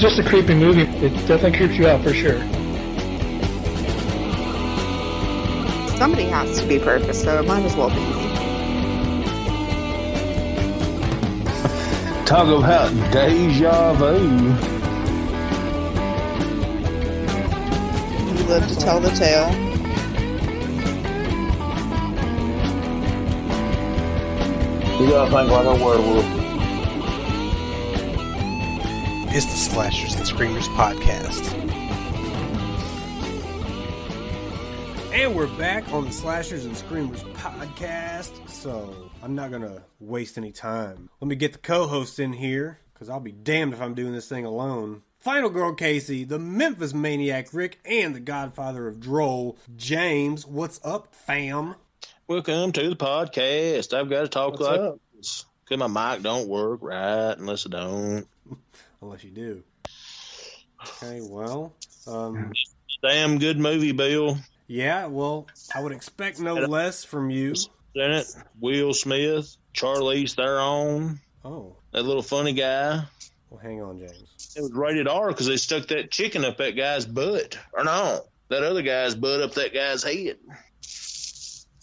just a creepy movie. It definitely creeps you out for sure. Somebody has to be perfect, so it might as well be me. Talk about deja vu. You live to tell the tale. You gotta think like a werewolf. It's the Slashers and Screamers podcast. And we're back on the Slashers and Screamers podcast. So, I'm not going to waste any time. Let me get the co-hosts in here, because I'll be damned if I'm doing this thing alone. Final Girl Casey, the Memphis Maniac Rick, and the Godfather of Droll James. What's up, fam? Welcome to the podcast. I've got to talk What's like up? this. Because my mic don't work right unless it don't. Unless you do. Okay, well. Damn good movie, Bill. Yeah, well, I would expect no less from you. In it, Will Smith, Charlize Theron. Oh. That little funny guy. Well, hang on, James. It was rated R because they stuck that chicken up that guy's butt. Or no, that other guy's butt up that guy's head.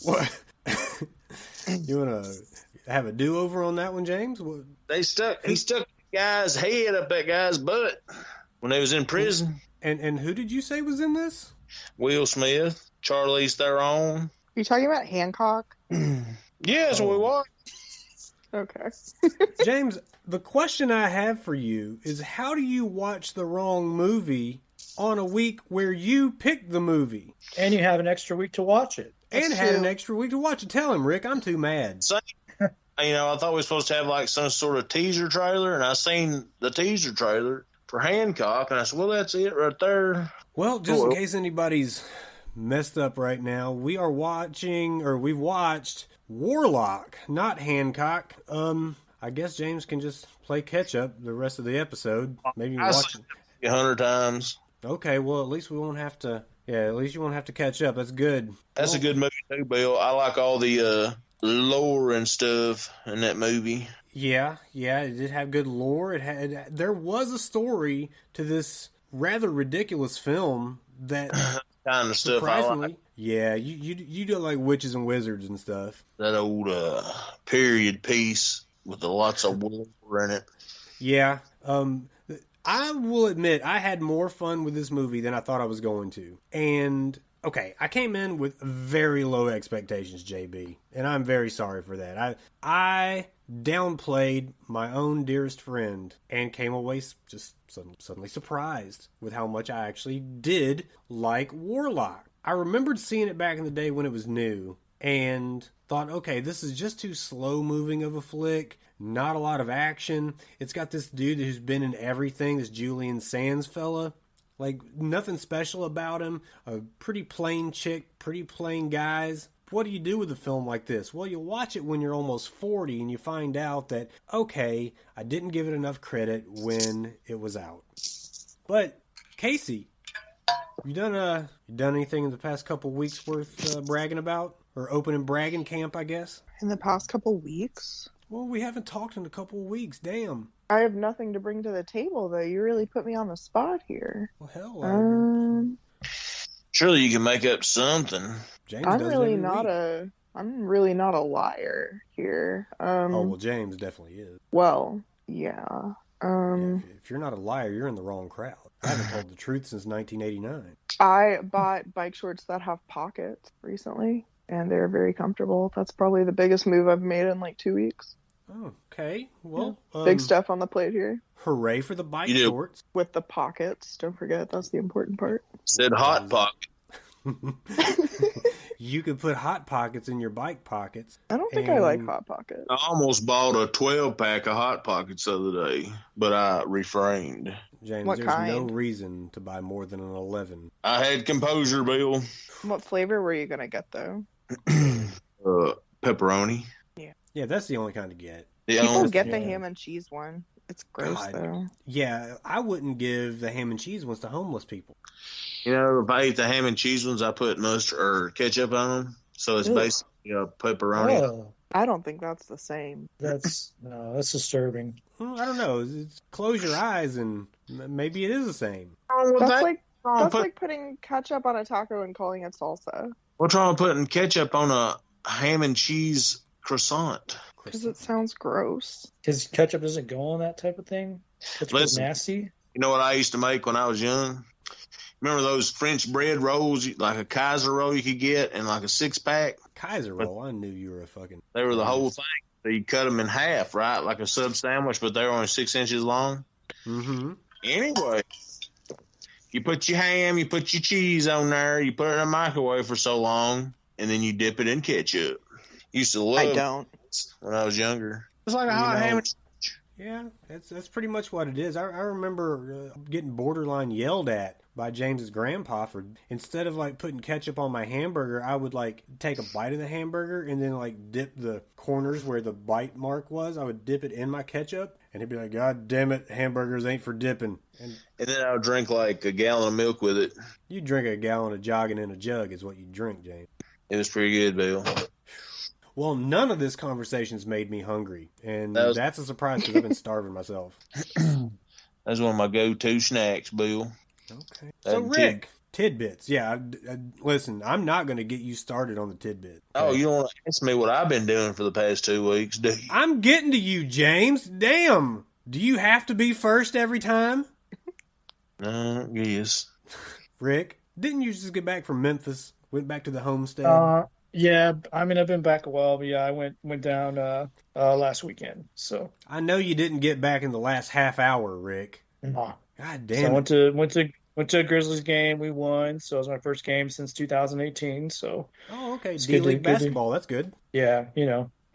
What? You want to have a do-over on that one, James? What? He stuck the guy's head up that guy's butt when they was in prison. And who did you say was in this? Will Smith, Charlize Theron. Are you talking about Hancock? Yeah, that's what we watched. Okay. James, the question I have for you is how do you watch the wrong movie on a week where you picked the movie? And you have an extra week to watch it. And had an extra week to watch it. Tell him, Rick, I'm too mad. You know, I thought we were supposed to have like some sort of teaser trailer, and I seen the teaser trailer for Hancock, and I said, well, that's it right there. Well, just in case anybody's messed up right now, we've watched Warlock, not Hancock. I guess James can just play catch up the rest of the episode. Maybe watch it 100 times. Okay, well, at least we won't have to. Yeah, at least you won't have to catch up. That's good. That's a good movie too, Bill. I like all the lore and stuff in that movie. Yeah, it did have good lore. There was a story to this rather ridiculous film that kind of stuff I like. Yeah, you do like witches and wizards and stuff. That old period piece with lots of lore in it. Yeah, I will admit I had more fun with this movie than I thought I was going to. And okay, I came in with very low expectations, JB, and I'm very sorry for that. I downplayed my own dearest friend and came away just suddenly surprised with how much I actually did like Warlock. I remembered seeing it back in the day when it was new and thought, okay, this is just too slow moving of a flick. Not a lot of action. It's got this dude who's been in everything, this Julian Sands fella. Like, nothing special about him. A pretty plain chick, pretty plain guys. What do you do with a film like this? Well, you watch it when you're almost 40 and you find out that, okay, I didn't give it enough credit when it was out. But, Casey, you done anything in the past couple weeks worth bragging about? Or opening bragging camp, I guess? In the past couple weeks? Well, we haven't talked in a couple of weeks. Damn. I have nothing to bring to the table, though. You really put me on the spot here. Well, hell. Surely you can make up something. James I'm does it really every not week. I'm really not a liar here. Well, James definitely is. Well, yeah. If you're not a liar, you're in the wrong crowd. I haven't told the truth since 1989. I bought bike shorts that have pockets recently, and they're very comfortable. That's probably the biggest move I've made in like 2 weeks. Oh, okay. Well, big stuff on the plate here. Hooray for the bike shorts. With the pockets. Don't forget, that's the important part. Said Hot Pocket. You could put Hot Pockets in your bike pockets. I don't think I like Hot Pockets. I almost bought a 12-pack of Hot Pockets the other day, but I refrained. James, what there's kind? no reason to buy more than an 11. I had composure, Bill. What flavor were you going to get, though? Pepperoni. Yeah, that's the only kind to get. People get the ham and cheese one. It's gross, though. Yeah, I wouldn't give the ham and cheese ones to homeless people. You know, if I ate the ham and cheese ones, I put mustard or ketchup on them. So it's basically a pepperoni. Oh, I don't think that's the same. That's disturbing. I don't know. Close your eyes and maybe it is the same. That's like putting ketchup on a taco and calling it salsa. What's wrong with putting ketchup on a ham and cheese croissant? Because it sounds gross. Because ketchup doesn't go on that type of thing. It's Listen. nasty. You know what I used to make when I was young? Remember those French bread rolls, like a Kaiser roll you could get in like a 6-pack? Kaiser roll. I knew you were a fucking. They were the whole thing. So you cut them in half, right? Like a sub sandwich, but they were only 6 inches long. Mm-hmm. Anyway, you put your ham, you put your cheese on there, you put it in the microwave for so long, and then you dip it in ketchup. Used to love I don't. when I was younger. It's like a hot ham and cheese. Yeah, that's pretty much what it is. I remember getting borderline yelled at by James's grandpa for, instead of like putting ketchup on my hamburger, I would like take a bite of the hamburger and then like dip the corners where the bite mark was. I would dip it in my ketchup, and he'd be like, "God damn it, hamburgers ain't for dipping." And then I would drink like a gallon of milk with it. You drink a gallon of jogging in a jug is what you drink, James. It was pretty good, Bill. Well, none of this conversation's made me hungry, and that's a surprise because I've been starving myself. That's one of my go-to snacks, Bill. Okay. So, Rick, tidbits. Yeah, listen, I'm not going to get you started on the tidbit. Okay? Oh, you don't want to ask me what I've been doing for the past 2 weeks, do you? I'm getting to you, James. Damn. Do you have to be first every time? No, yes. Rick, didn't you just get back from Memphis? Went back to the homestead? Yeah, I mean, I've been back a while, but yeah, I went down last weekend. So I know you didn't get back in the last half hour, Rick. Nah. God So damn I it. went to a Grizzlies game. We won, so it was my first game since 2018. So Oh, okay. It's D-League good to- basketball. That's good. yeah,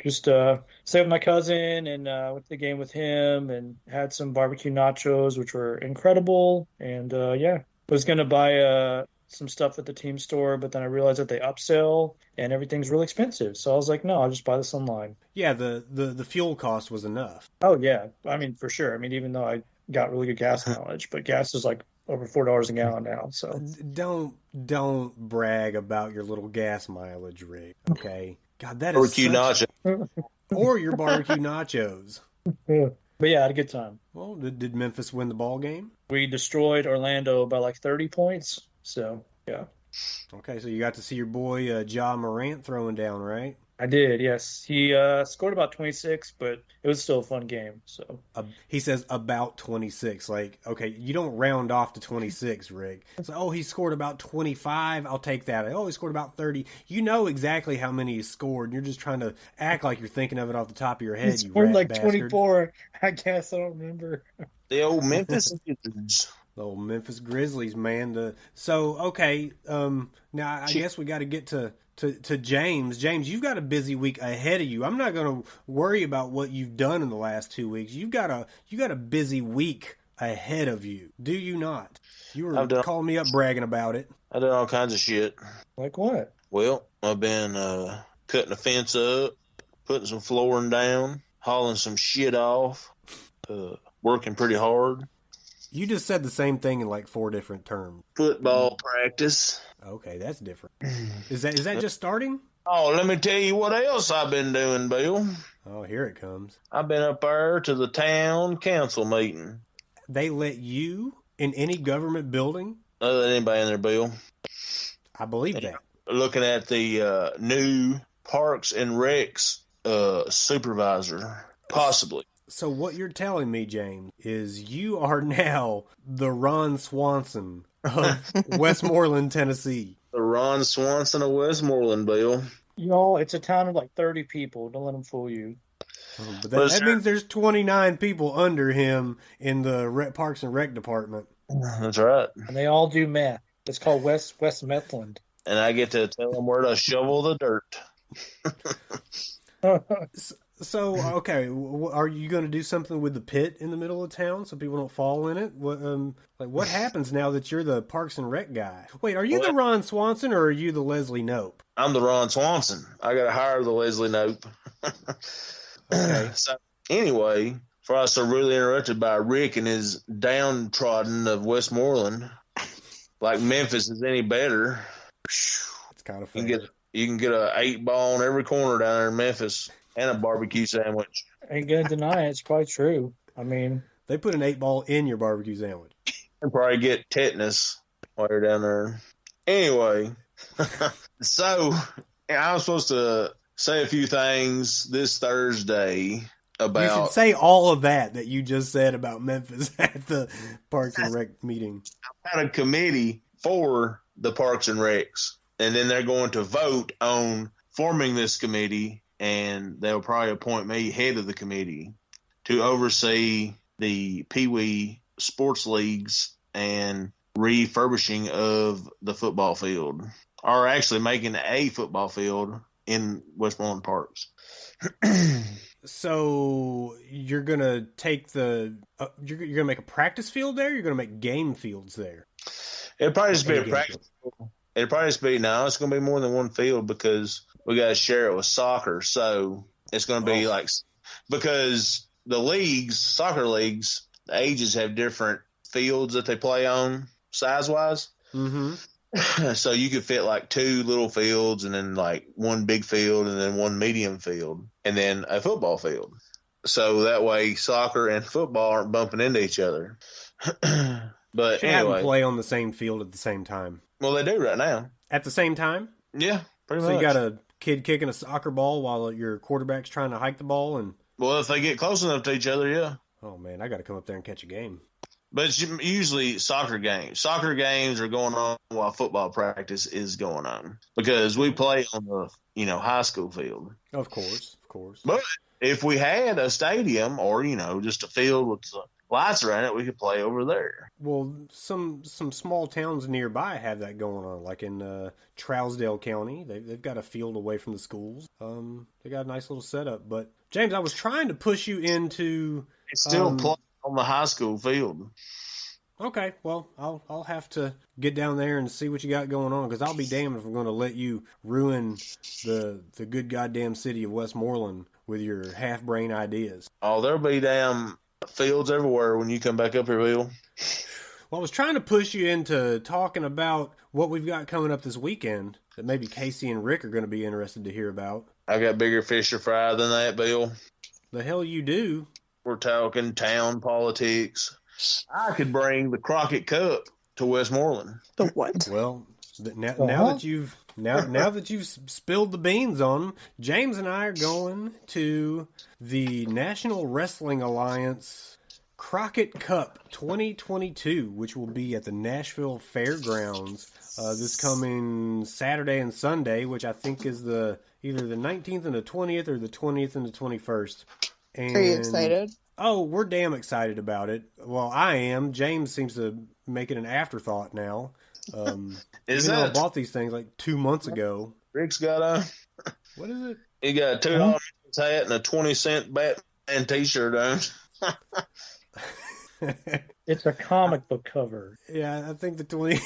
just stayed with my cousin and went to the game with him and had some barbecue nachos, which were incredible. And yeah, was gonna buy some stuff at the team store, but then I realized that they upsell and everything's really expensive. So I was like, no, I'll just buy this online. Yeah, the fuel cost was enough. Oh yeah, I mean for sure. I mean even though I got really good gas mileage, but gas is like over $4 a gallon now. So Don't brag about your little gas mileage, Rick. Okay. God, that is Barbecue nacho. or your barbecue nachos. but yeah, I had a good time. Well, did Memphis win the ball game? We destroyed Orlando by like 30 points. So yeah, Okay, so you got to see your boy Ja Morant throwing down, right? I did. Yes, he scored about 26, but it was still a fun game. So He says about 26. Like, okay, you don't round off to 26, Rick. So, he scored about 25. I'll take that. Oh, he scored about 30. You know exactly how many he scored, and you're just trying to act like you're thinking of it off the top of your head. he You scored rat like bastard. 24. I guess I don't remember. The old Memphis Wizards. The old Memphis Grizzlies, man. Okay. Now I guess we got to get to James. James, you've got a busy week ahead of you. I'm not going to worry about what you've done in the last 2 weeks. You got a busy week ahead of you. Do you not? You were calling me up bragging about it. I done all kinds of shit. Like what? Well, I've been cutting a fence up, putting some flooring down, hauling some shit off, working pretty hard. You just said the same thing in like 4 different terms. Football practice. Okay, that's different. Is that just starting? Oh, let me tell you what else I've been doing, Bill. Oh, here it comes. I've been up there to the town council meeting. They let you in any government building? Not let anybody in there, Bill. I believe that. Looking at the new Parks and Recs supervisor, possibly. So what you're telling me, James, is you are now the Ron Swanson of Westmoreland, Tennessee. The Ron Swanson of Westmoreland, Bill. Y'all, it's a town of like 30 people. Don't let them fool you. But that means there's 29 people under him in the Parks and Rec department. That's right. And they all do meth. It's called West Methland. And I get to tell them where to shovel the dirt. So, okay, are you going to do something with the pit in the middle of town so people don't fall in it? What happens now that you're the Parks and Rec guy? Wait, are you the Ron Swanson or are you the Leslie Knope? I'm the Ron Swanson. I got to hire the Leslie Knope. Okay. So, anyway, before I was so really interrupted by Rick and his downtrodden of Westmoreland, like Memphis is any better. It's kind of fun. You can get a 8 ball on every corner down there in Memphis. and a barbecue sandwich. Ain't gonna deny it. It's probably true. I mean, They put an 8-ball in your barbecue sandwich. And probably get tetanus while you're down there. Anyway, so I was supposed to say a few things this Thursday about. You should say all of that you just said about Memphis at the Parks and Rec meeting. I had a committee for the Parks and Recs, and then they're going to vote on forming this committee, and they'll probably appoint me head of the committee to oversee the Pee Wee sports leagues and refurbishing of the football field, or actually making a football field in Westmoreland Parks. So you're gonna take you're gonna make a practice field there. You're gonna make game fields there. It'll probably just be a practice field. It'll probably just be it's going to be more than one field because we got to share it with soccer. So it's going to be because the leagues, soccer leagues, the ages have different fields that they play on size wise. Mm-hmm. So you could fit like 2 little fields and then like 1 big field and then 1 medium field and then a football field. So that way soccer and football aren't bumping into each other. But Should have them play on the same field at the same time. Well, they do right now. At the same time? Yeah, pretty much. So you got a kid kicking a soccer ball while your quarterback's trying to hike the ball? Well, if they get close enough to each other, yeah. Oh, man, I got to come up there and catch a game. But it's usually soccer games. Soccer games are going on while football practice is going on because we play on the high school field. Of course. But if we had a stadium or just a field with lights around it, we could play over there. Well, some small towns nearby have that going on, like in Trousdale County. They've got a field away from the schools. They got a nice little setup. But James, I was trying to push you into. They still play on the high school field. Okay, well, I'll have to get down there and see what you got going on, because I'll be damned if I'm going to let you ruin the good goddamn city of Westmoreland with your half-brain ideas. Oh, there'll be damn fields everywhere when you come back up here, Bill. Well, I was trying to push you into talking about what we've got coming up this weekend that maybe Casey and Rick are going to be interested to hear about. I got bigger fish to fry than that, Bill. The hell you do. We're talking town politics. I could bring the Crockett Cup to Westmoreland. The what? Well, now that you've spilled the beans on them, James and I are going to the National Wrestling Alliance Crockett Cup 2022, which will be at the Nashville Fairgrounds this coming Saturday and Sunday, which I think is either the 19th and the 20th or the 20th and the 21st. And, are you excited? Oh, we're damn excited about it. Well, I am. James seems to make it an afterthought now. Even though I bought these things like 2 months ago. Rick's got a... What is it? He got a $2 hat and a 20-cent Batman t-shirt on. it's a comic book cover. Yeah, I think the 20...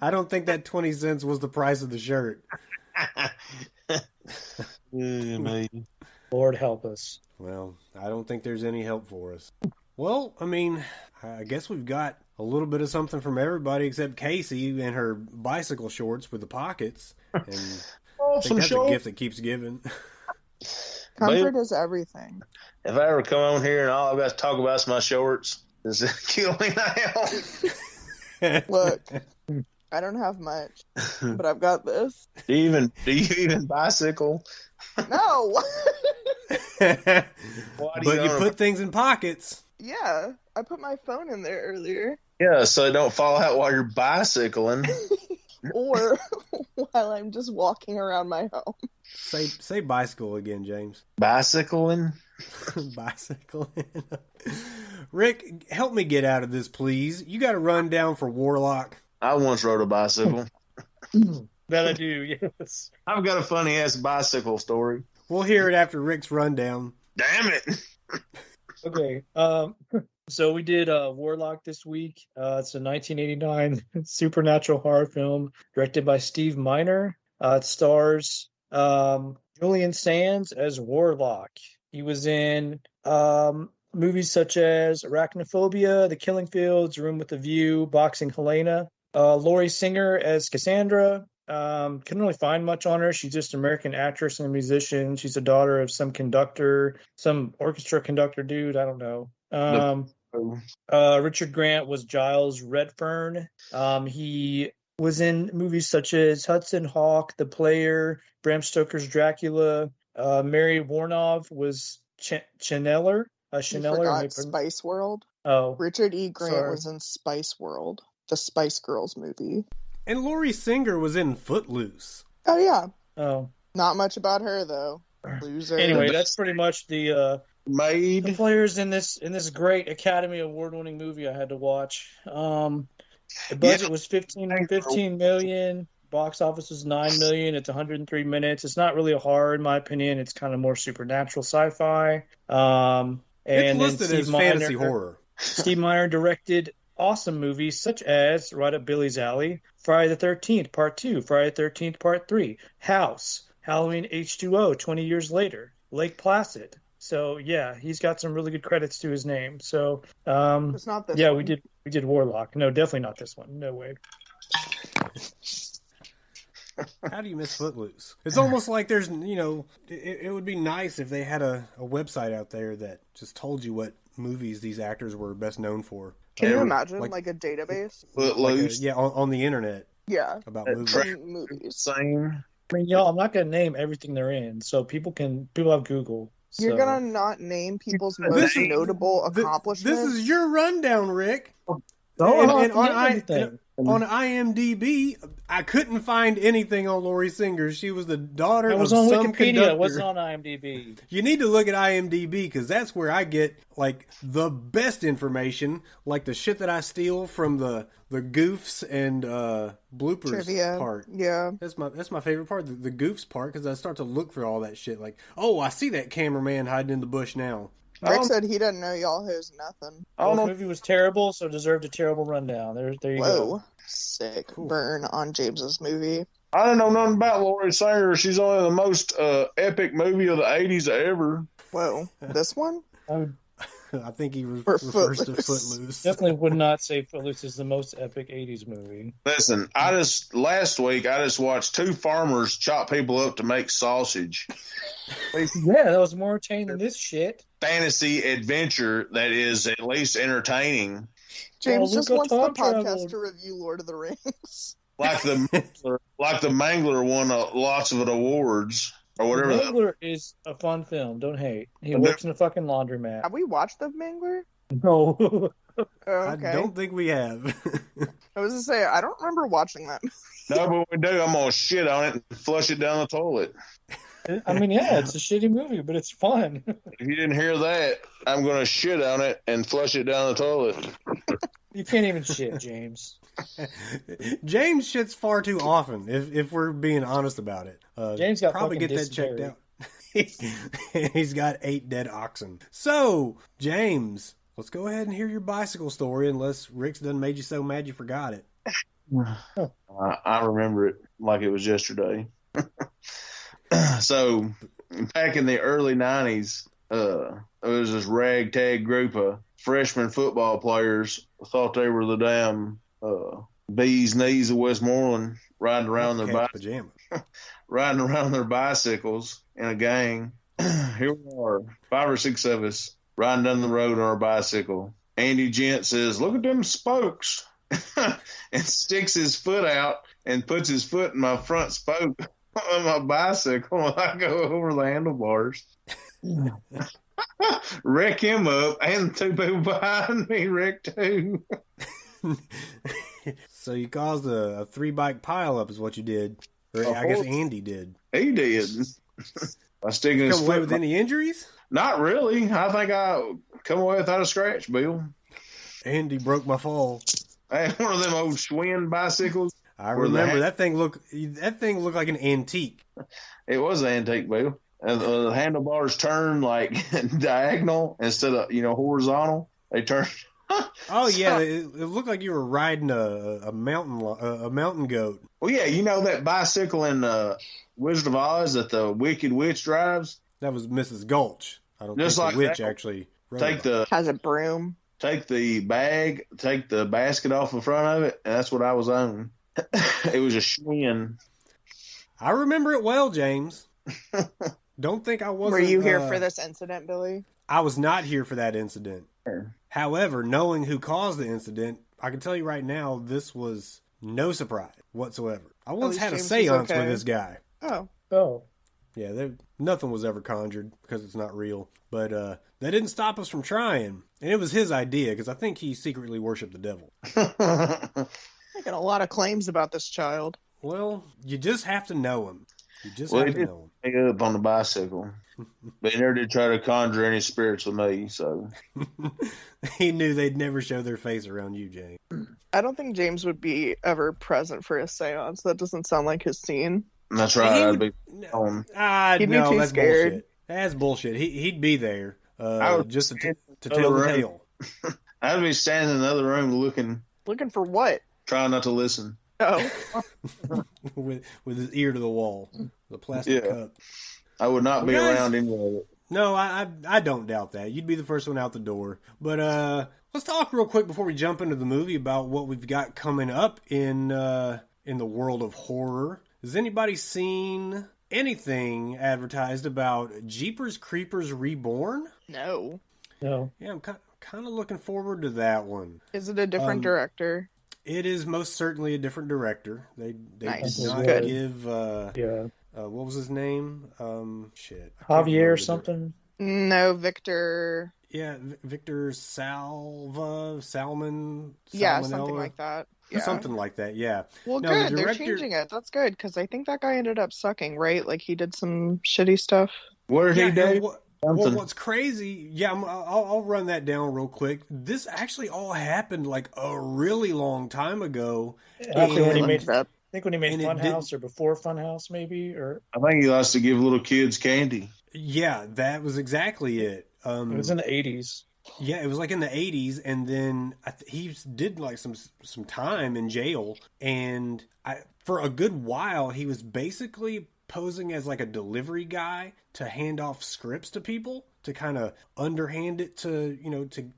I don't think that 20 cents was the price of the shirt. Lord help us. Well, I don't think there's any help for us. Well, I mean, I guess we've got a little bit of something from everybody except Casey and her bicycle shorts with the pockets. And I think that's a gift that keeps giving. Comfort is everything. If I ever come on here and all I've got to talk about is my shorts, does it kill me now? Look, I don't have much, but I've got this. Do you even bicycle? No. But you put things in pockets. Yeah, I put my phone in there earlier. Yeah, so it don't fall out while you're bicycling. Or while I'm just walking around my home. Say bicycle again, James. Bicycling? Bicycling. Rick, help me get out of this, please. You got to run down for WARLOCK. I once rode a bicycle. That I do, yes. I've got a funny-ass bicycle story. We'll hear it after Rick's rundown. Damn it! Okay, so we did WARLOCK this week. It's a 1989 supernatural horror film directed by Steve Miner. It stars Julian Sands as Warlock. He was in movies such as Arachnophobia, The Killing Fields, Room with a View, Boxing Helena. Laurie Singer as Cassandra, Couldn't really find much on her. She's just an American actress and a musician. She's the daughter of some conductor, some orchestra conductor dude. I don't know. Richard Grant was Giles Redfern. He was in movies such as Hudson Hawk, The Player, Bram Stoker's Dracula. Mary Warnov was Chaneller. You forgot Spice World. Oh, Richard E. Grant sorry. was in Spice World, the Spice Girls movie. And Laurie Singer was in Footloose. Oh yeah. Oh. Not much about her though. Loser. Anyway, that's pretty much the players in this great Academy Award-winning movie I had to watch. The budget was 15 million. Box office was 9 million. It's 103 minutes. It's not really a horror, in my opinion. It's kind of more supernatural sci-fi. It's listed as fantasy horror. Steve Miner directed awesome movies such as right up Billy's alley, Friday the 13th Part 2, Friday the 13th Part 3, House, Halloween H2O 20 years later, Lake Placid. So yeah, he's got some really good credits to his name. So it's not this one. we did Warlock. No, definitely not this one. No way. How do you miss Footloose? It's almost like there's, it would be nice if they had a website out there that just told you what movies these actors were best known for. Can you imagine, like a database? Footloose. On the internet. Yeah. About movies. Same. I mean, y'all, I'm not going to name everything they're in, so people have Google. So. You're going to not name people's most notable accomplishments? This is your rundown, Rick. On IMDb, I couldn't find anything on Laurie Singer. She was the daughter of some conductor. It was on Wikipedia. It wasn't on IMDb. You need to look at IMDb because that's where I get like the best information, like the shit that I steal from the goofs and bloopers trivia part. Yeah, that's my favorite part, the goofs part, because I start to look for all that shit. Like, oh, I see that cameraman hiding in the bush now. Rick said he doesn't know y'all who's nothing. The movie was terrible, so deserved a terrible rundown. There you go. Sick burn on James's movie. I don't know nothing about Laurie Singer. She's only the most epic movie of the 80s ever. Whoa, this one? I think he refers to Footloose. Definitely would not say Footloose is the most epic 80s movie. Listen, last week I just watched two farmers chop people up to make sausage. Yeah, that was more entertaining than this shit. Fantasy adventure that is at least entertaining. James just wants the podcast to review Lord of the Rings. Like the Mangler won lots of awards. Or whatever. The Mangler is a fun film. Don't hate. He works in a fucking laundromat. Have we watched The Mangler? No. Okay. I don't think we have. I was going to say, I don't remember watching that. No, but we do. I'm going to shit on it and flush it down the toilet. I mean, yeah, it's a shitty movie, but it's fun. If you didn't hear that, I'm going to shit on it and flush it down the toilet. You can't even shit, James. James shits far too often, if we're being honest about it. James got probably get that checked out. He's got 8 dead oxen. So, James, let's go ahead and hear your bicycle story, unless Rick's done made you so mad you forgot it. I remember it like it was yesterday. So, back in the early 90s, there was this ragtag group of freshman football players thought they were the damn bee's knees of Westmoreland, riding around their bicycles in a gang. Here we are, 5 or 6 of us riding down the road on our bicycle. Andy Gent says, "Look at them spokes," and sticks his foot out and puts his foot in my front spoke on my bicycle when I go over the handlebars. Wreck him up, and 2 people behind me wrecked too. So you caused a 3-bike pileup is what you did. Or I guess Andy did. He did. I stick his come away with any injuries? Not really. I think I come away without a scratch, Bill. Andy broke my fall. I had one of them old Schwinn bicycles. I remember that thing looked like an antique. It was an antique, Bill. And the handlebars turned like diagonal instead of horizontal. They turned. Oh yeah, it looked like you were riding a mountain goat. Well, yeah, that bicycle in Wizard of Oz that the Wicked Witch drives. That was Mrs. Gulch. I don't Just think like the witch that. actually has a broom. Take the basket off the front of it, and that's what I was on. It was a Schwinn. I remember it well, James. Don't think I wasn't. Were you here for this incident, Billy? I was not here for that incident. Sure. However, knowing who caused the incident, I can tell you right now, this was no surprise whatsoever. I once had a seance with this guy. Oh. Yeah, nothing was ever conjured because it's not real. But that didn't stop us from trying. And it was his idea because I think he secretly worshipped the devil. Making a lot of claims about this child. Well, you just have to know him. You just have to know him. Pick up on the bicycle. But he never did try to conjure any spirits with me, so. He knew they'd never show their face around you, James. I don't think James would be ever present for a seance. That doesn't sound like his scene. That's right. I'd be on. He'd be too that's scared. bullshit. That's bullshit. He'd be there just to tell the room. tale. I'd be standing in another room looking. Looking for what? Trying not to listen. Oh. with his ear to the wall. The plastic cup. I would not be around any of it. No, I don't doubt that. You'd be the first one out the door. But let's talk real quick before we jump into the movie about what we've got coming up in the world of horror. Has anybody seen anything advertised about Jeepers Creepers Reborn? No. Yeah, I'm kind of looking forward to that one. Is it a different director? It is most certainly a different director. They Nice. did not Good. give what was his name? Shit. I can't Javier remember or something. No, Victor. Yeah, Victor Salmon. Yeah, Salmonella? something like that. Yeah. Something like that, yeah. Well, No, good. the They're director- changing it. That's good, because I think that guy ended up sucking, right? Like, he did some shitty stuff. What did he do? Well, what's crazy, I'll run that down real quick. This actually all happened like a really long time ago. Actually, when he Looked made, it up. I think when he made And it Funhouse or before Funhouse, maybe, or I think he likes to give little kids candy. Yeah, that was exactly it. it was in the 80s. Yeah, it was like in the 80s, and then he did like some time in jail, and for a good while he was basically posing as like a delivery guy to hand off scripts to people to kind of underhand it to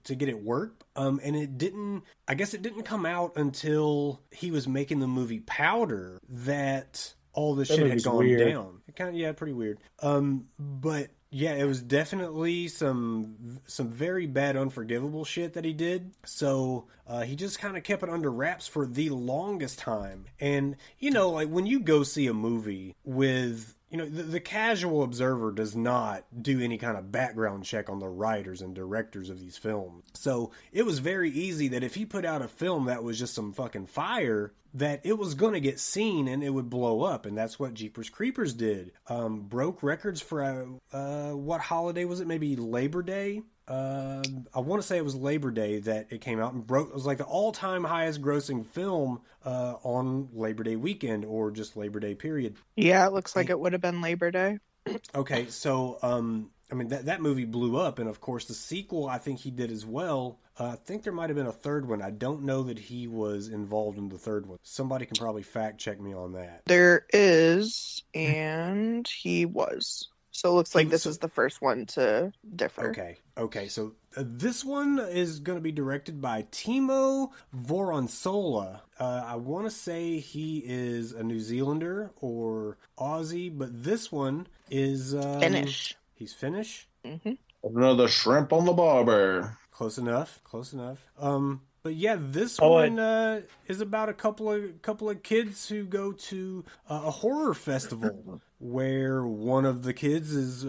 get it worked. And I guess it didn't come out until he was making the movie Powder that all this shit had gone weird. down. It pretty weird. But yeah, it was definitely some very bad, unforgivable shit that he did. So he just kind of kept it under wraps for the longest time. And, like when you go see a movie with, the casual observer does not do any kind of background check on the writers and directors of these films. So it was very easy that if he put out a film that was just some fucking fire, that it was going to get seen and it would blow up. And that's what Jeepers Creepers did. Broke records for, what holiday was it? Maybe Labor Day? I want to say it was Labor Day that it came out and it was like the all-time highest grossing film on Labor Day weekend or just Labor Day period. Yeah, it looks like it would have been Labor Day. Okay, so that movie blew up, and of course the sequel I think he did as well. I think there might have been a third one. I don't know that he was involved in the third one. Somebody can probably fact check me on that. There is, and he was. So it looks like this is the first one to differ. Okay. So this one is going to be directed by Timo Voronsola. I want to say he is a New Zealander or Aussie, but this one is Finnish. He's Finnish. Mm-hmm. Another shrimp on the barber. Close enough. But yeah, this one is about a couple of kids who go to a horror festival where one of the kids is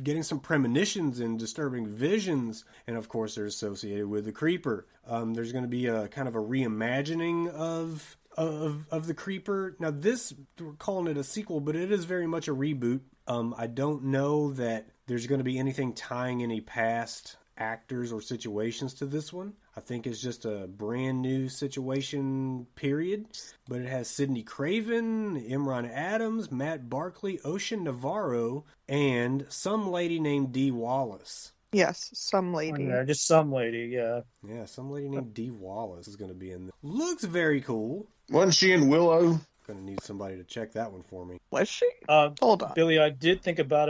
getting some premonitions and disturbing visions, and of course they're associated with the creeper. There's going to be a kind of a reimagining of the creeper. Now this, we're calling it a sequel, but it is very much a reboot. I don't know that there's going to be anything tying any past actors or situations to this one. I think it's just a brand new situation, period. But it has Sidney Craven, Imran Adams, Matt Barkley, Ocean Navarro, and some lady named Dee Wallace. Yes, some lady. Yeah, just some lady, yeah. Yeah, some lady named Dee Wallace is going to be in there. Looks very cool. Wasn't she in Willow? Going to need somebody to check that one for me. Was she? Hold on. Billy, I did think about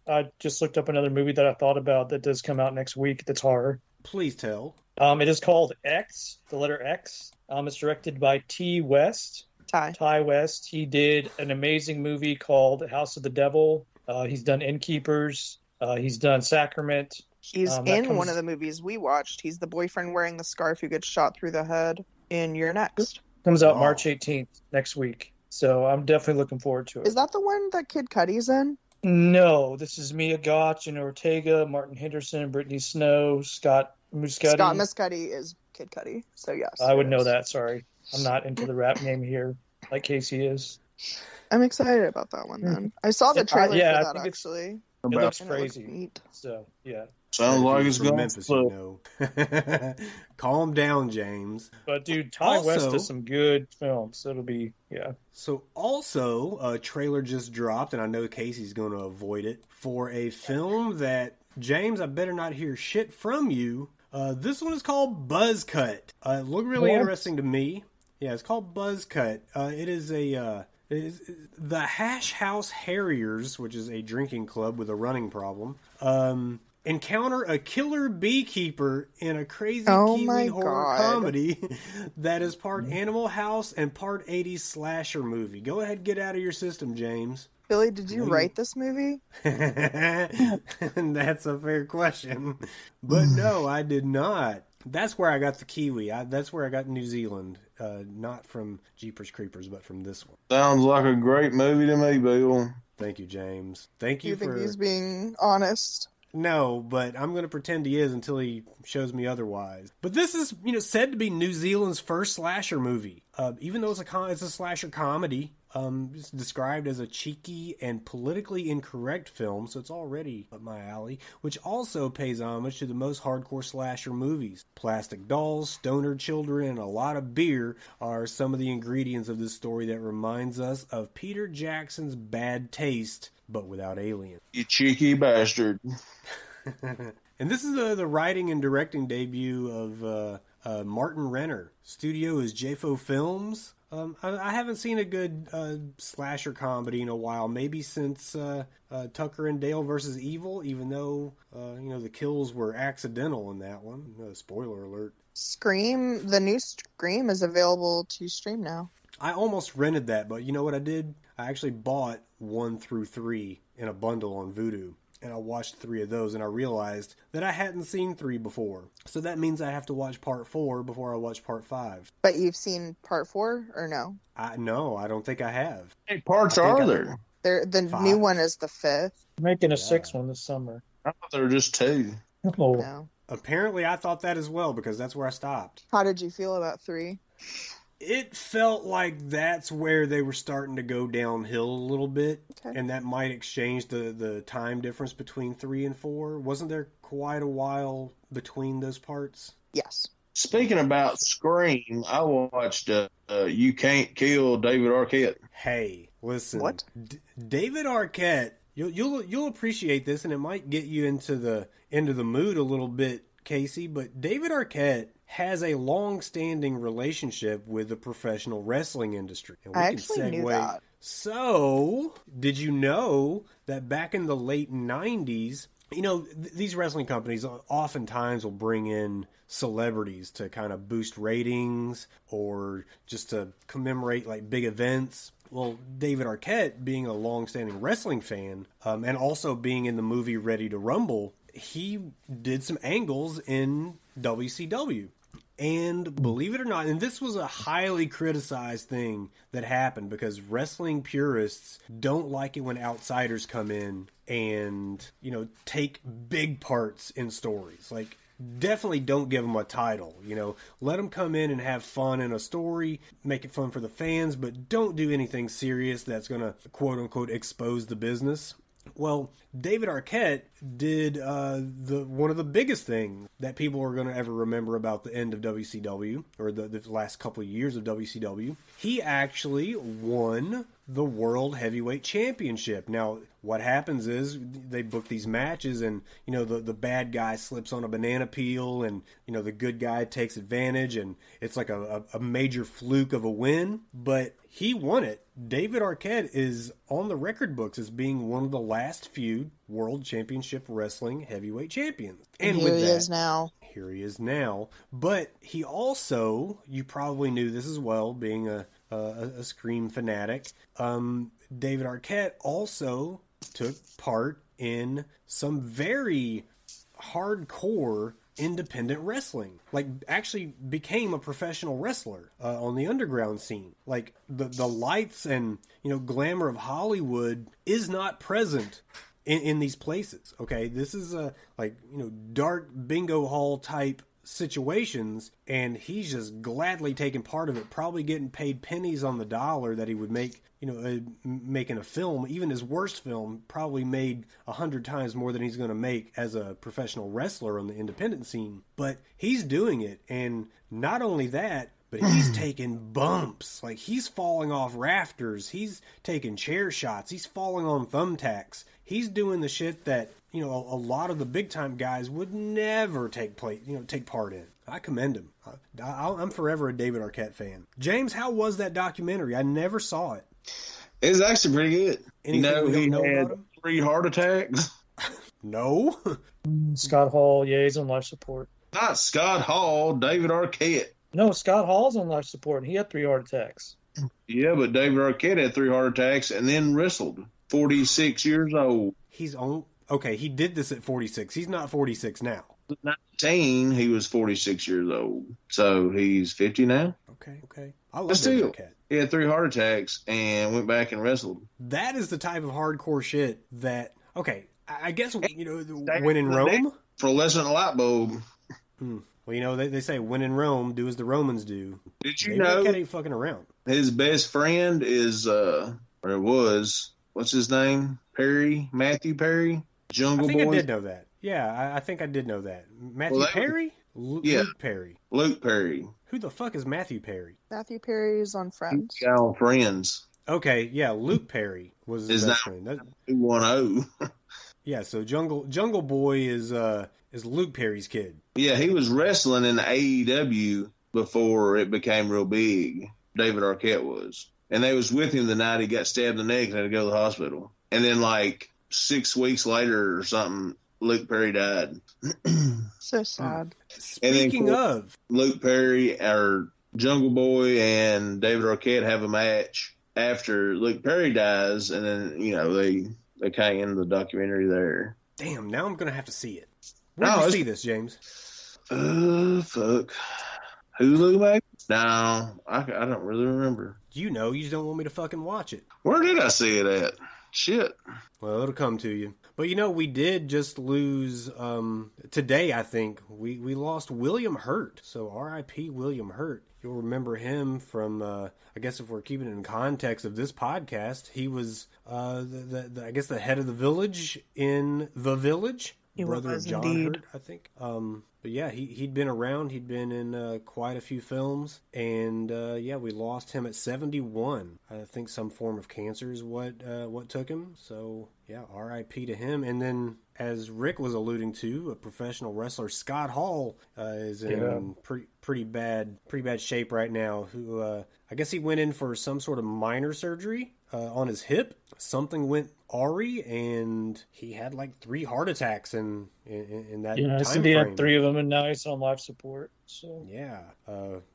I just looked up another movie that I thought about that does come out next week that's horror. Please tell. It is called X, the letter X. It's directed by T. West. Ty West. He did an amazing movie called House of the Devil. He's done Innkeepers. He's done Sacrament. He's in one of the movies we watched. He's the boyfriend wearing the scarf who gets shot through the head in You're Next. Comes out March 18th next week. So I'm definitely looking forward to it. Is that the one that Kid Cudi's in? No, this is Mia Goth, Jenna Ortega, Martin Henderson, Brittany Snow, Scott Muscati. Scott Muscati is Kid Cudi, so yes. I would know that, sorry. I'm not into the rap game here like Casey is. I'm excited about that one then. I saw the trailer for that actually. It looks crazy. So, yeah. Sounds like it's going Memphis, you know. Calm down, James. But dude, Ty West does some good films. So it'll be, yeah. So also, a trailer just dropped, and I know Casey's going to avoid it, for a film that, James, I better not hear shit from you. This one is called Buzz Cut. It looked really interesting to me. Yeah, it's called Buzz Cut. It is the Hash House Harriers, which is a drinking club with a running problem, encounter a killer beekeeper in a crazy Kiwi horror comedy that is part Animal House and part 80s slasher movie. Go ahead, get out of your system, James. Billy, did you write this movie? That's a fair question. But no, I did not. That's where I got the Kiwi. That's where I got New Zealand. Not from Jeepers Creepers, but from this one. Sounds like a great movie to me, Bill. Thank you, James. Thank you for... You think he's being honest? No, but I'm going to pretend he is until he shows me otherwise. But this is, said to be New Zealand's first slasher movie. Even though it's a slasher comedy, it's described as a cheeky and politically incorrect film, so it's already up my alley, which also pays homage to the most hardcore slasher movies. Plastic dolls, stoner children, and a lot of beer are some of the ingredients of this story that reminds us of Peter Jackson's Bad Taste, but without aliens. You cheeky bastard. And this is the writing and directing debut of Martin Renner. Studio is JFO Films. I haven't seen a good slasher comedy in a while, maybe since Tucker and Dale versus Evil, even though the kills were accidental in that one. Spoiler alert. Scream, the new Scream is available to stream now. I almost rented that, but you know what I did? I actually bought 1 through 3 in a bundle on Vudu. And I watched 3 of those, and I realized that I hadn't seen 3 before. So that means I have to watch part 4 before I watch part 5. But you've seen part 4, or no? No, I don't think I have. How many parts are there? The 5. New one is the 5th. Making a 6th one this summer. I thought there were just 2. Oh. No. Apparently I thought that as well, because that's where I stopped. How did you feel about 3? It felt like that's where they were starting to go downhill a little bit, and that might exchange the time difference between 3 and 4. Wasn't there quite a while between those parts? Yes. Speaking about Scream, I watched You Can't Kill David Arquette. Hey, listen. What? David Arquette, you'll appreciate this, and it might get you into the mood a little bit, Casey, but David Arquette has a long-standing relationship with the professional wrestling industry. And we I actually knew that. So, did you know that back in the late 90s, these wrestling companies oftentimes will bring in celebrities to kind of boost ratings or just to commemorate like big events. Well, David Arquette, being a long-standing wrestling fan, and also being in the movie Ready to Rumble, he did some angles in WCW. And believe it or not, and this was a highly criticized thing that happened because wrestling purists don't like it when outsiders come in and, take big parts in stories. Like, definitely don't give them a title, let them come in and have fun in a story, make it fun for the fans, but don't do anything serious that's going to quote unquote expose the business. Well, David Arquette did one of the biggest things that people are going to ever remember about the end of WCW, or the last couple of years of WCW. He actually won the World Heavyweight Championship. Now, what happens is they book these matches and, the bad guy slips on a banana peel and, the good guy takes advantage and it's like a major fluke of a win, but he won it. David Arquette is on the record books as being one of the last few World Championship Wrestling Heavyweight Champions. And here with he that, is now. Here he is now. But he also, you probably knew this as well, being a a Scream fanatic. David Arquette also took part in some very hardcore independent wrestling, like actually became a professional wrestler on the underground scene. Like the lights and glamour of Hollywood is not present in these places. Okay, this is a dark bingo hall type situations, and he's just gladly taking part of it, probably getting paid pennies on the dollar that he would make making a film. Even his worst film probably made 100 times more than he's going to make as a professional wrestler on the independent scene. But he's doing it, and not only that, but he's taking bumps. Like, he's falling off rafters, he's taking chair shots, he's falling on thumbtacks. He's doing the shit that a lot of the big time guys would never take part in. I commend him. I'm forever a David Arquette fan. James, how was that documentary? I never saw it. It was actually pretty good. Anything he know had about him? 3 heart attacks. No. Scott Hall, yeah, he's on life support. Not Scott Hall, David Arquette. No, Scott Hall's on life support, and he had 3 heart attacks. Yeah, but David Arquette had 3 heart attacks and then wrestled. 46 years old. Okay, he did this at 46. He's not 46 now. 19, he was 46 years old. So he's 50 now. Okay. I love David Arquette. He had 3 heart attacks and went back and wrestled. That is the type of hardcore shit that, okay, I guess, when in Rome? For less than a light bulb. Well, they say when in Rome, do as the Romans do. Did you David know? Arquette ain't fucking around. His best friend is, or it was, what's his name? Matthew Perry? Jungle Boy? I think I did know that. Yeah, I think I did know that. Matthew Perry? Yeah. Luke Perry. Luke Perry. Who the fuck is Matthew Perry? Matthew Perry's on Friends. He's on Friends. Okay, yeah, Luke Perry was his best friend. 210. Yeah, so Jungle Boy is Luke Perry's kid. Yeah, he was wrestling in the AEW before it became real big. David Arquette was. And they was with him the night he got stabbed in the neck and had to go to the hospital. And then 6 weeks later or something, Luke Perry died. So sad. Speaking of Luke Perry, or Jungle Boy and David Arquette have a match after Luke Perry dies, and then they kind of end the documentary there. Damn, now I'm gonna have to see it. Where did you see this, James? Fuck. Hulu, maybe? No, I don't really remember. You just don't want me to fucking watch it. Where did I see it at? Shit. Well, it'll come to you. But we did just lose today. I think we lost William Hurt. So R.I.P. William Hurt. You'll remember him from. I guess if we're keeping it in context of this podcast, he was I guess the head of the village in The Village. He brother was of John indeed. Hurt, I think. But yeah, he'd been around. He'd been in quite a few films, and we lost him at 71. I think some form of cancer is what took him. So yeah, R.I.P. to him. And then, as Rick was alluding to, a professional wrestler, Scott Hall, is in pretty bad shape right now. Who I guess he went in for some sort of minor surgery on his hip. Something went awry, and he had 3 heart attacks in that time frame. He had 3 of them, and now he's on life support. So yeah,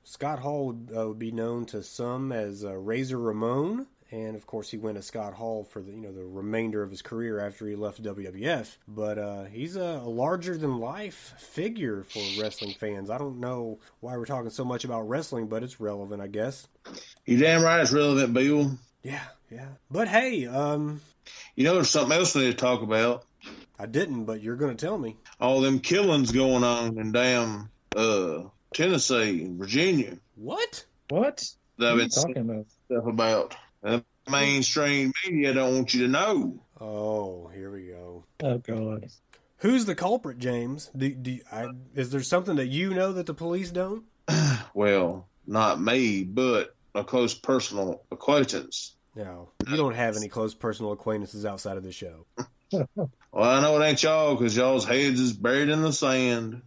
Scott Hall would be known to some as Razor Ramon, and of course he went to Scott Hall for the remainder of his career after he left WWF. But he's a larger than life figure for wrestling fans. I don't know why we're talking so much about wrestling, but it's relevant, I guess. You damn right it's relevant, Bill. Yeah. But hey, there's something else we need to talk about. I didn't, but you're going to tell me. All them killings going on in damn Tennessee, Virginia. What? What are you talking about? Stuff about. Mainstream media don't want you to know. Oh, here we go. Oh, God. Who's the culprit, James? Is there something that that the police don't? Well, not me, but a close personal acquaintance. No, you don't have any close personal acquaintances outside of the show. Well, I know it ain't y'all, because y'all's heads is buried in the sand.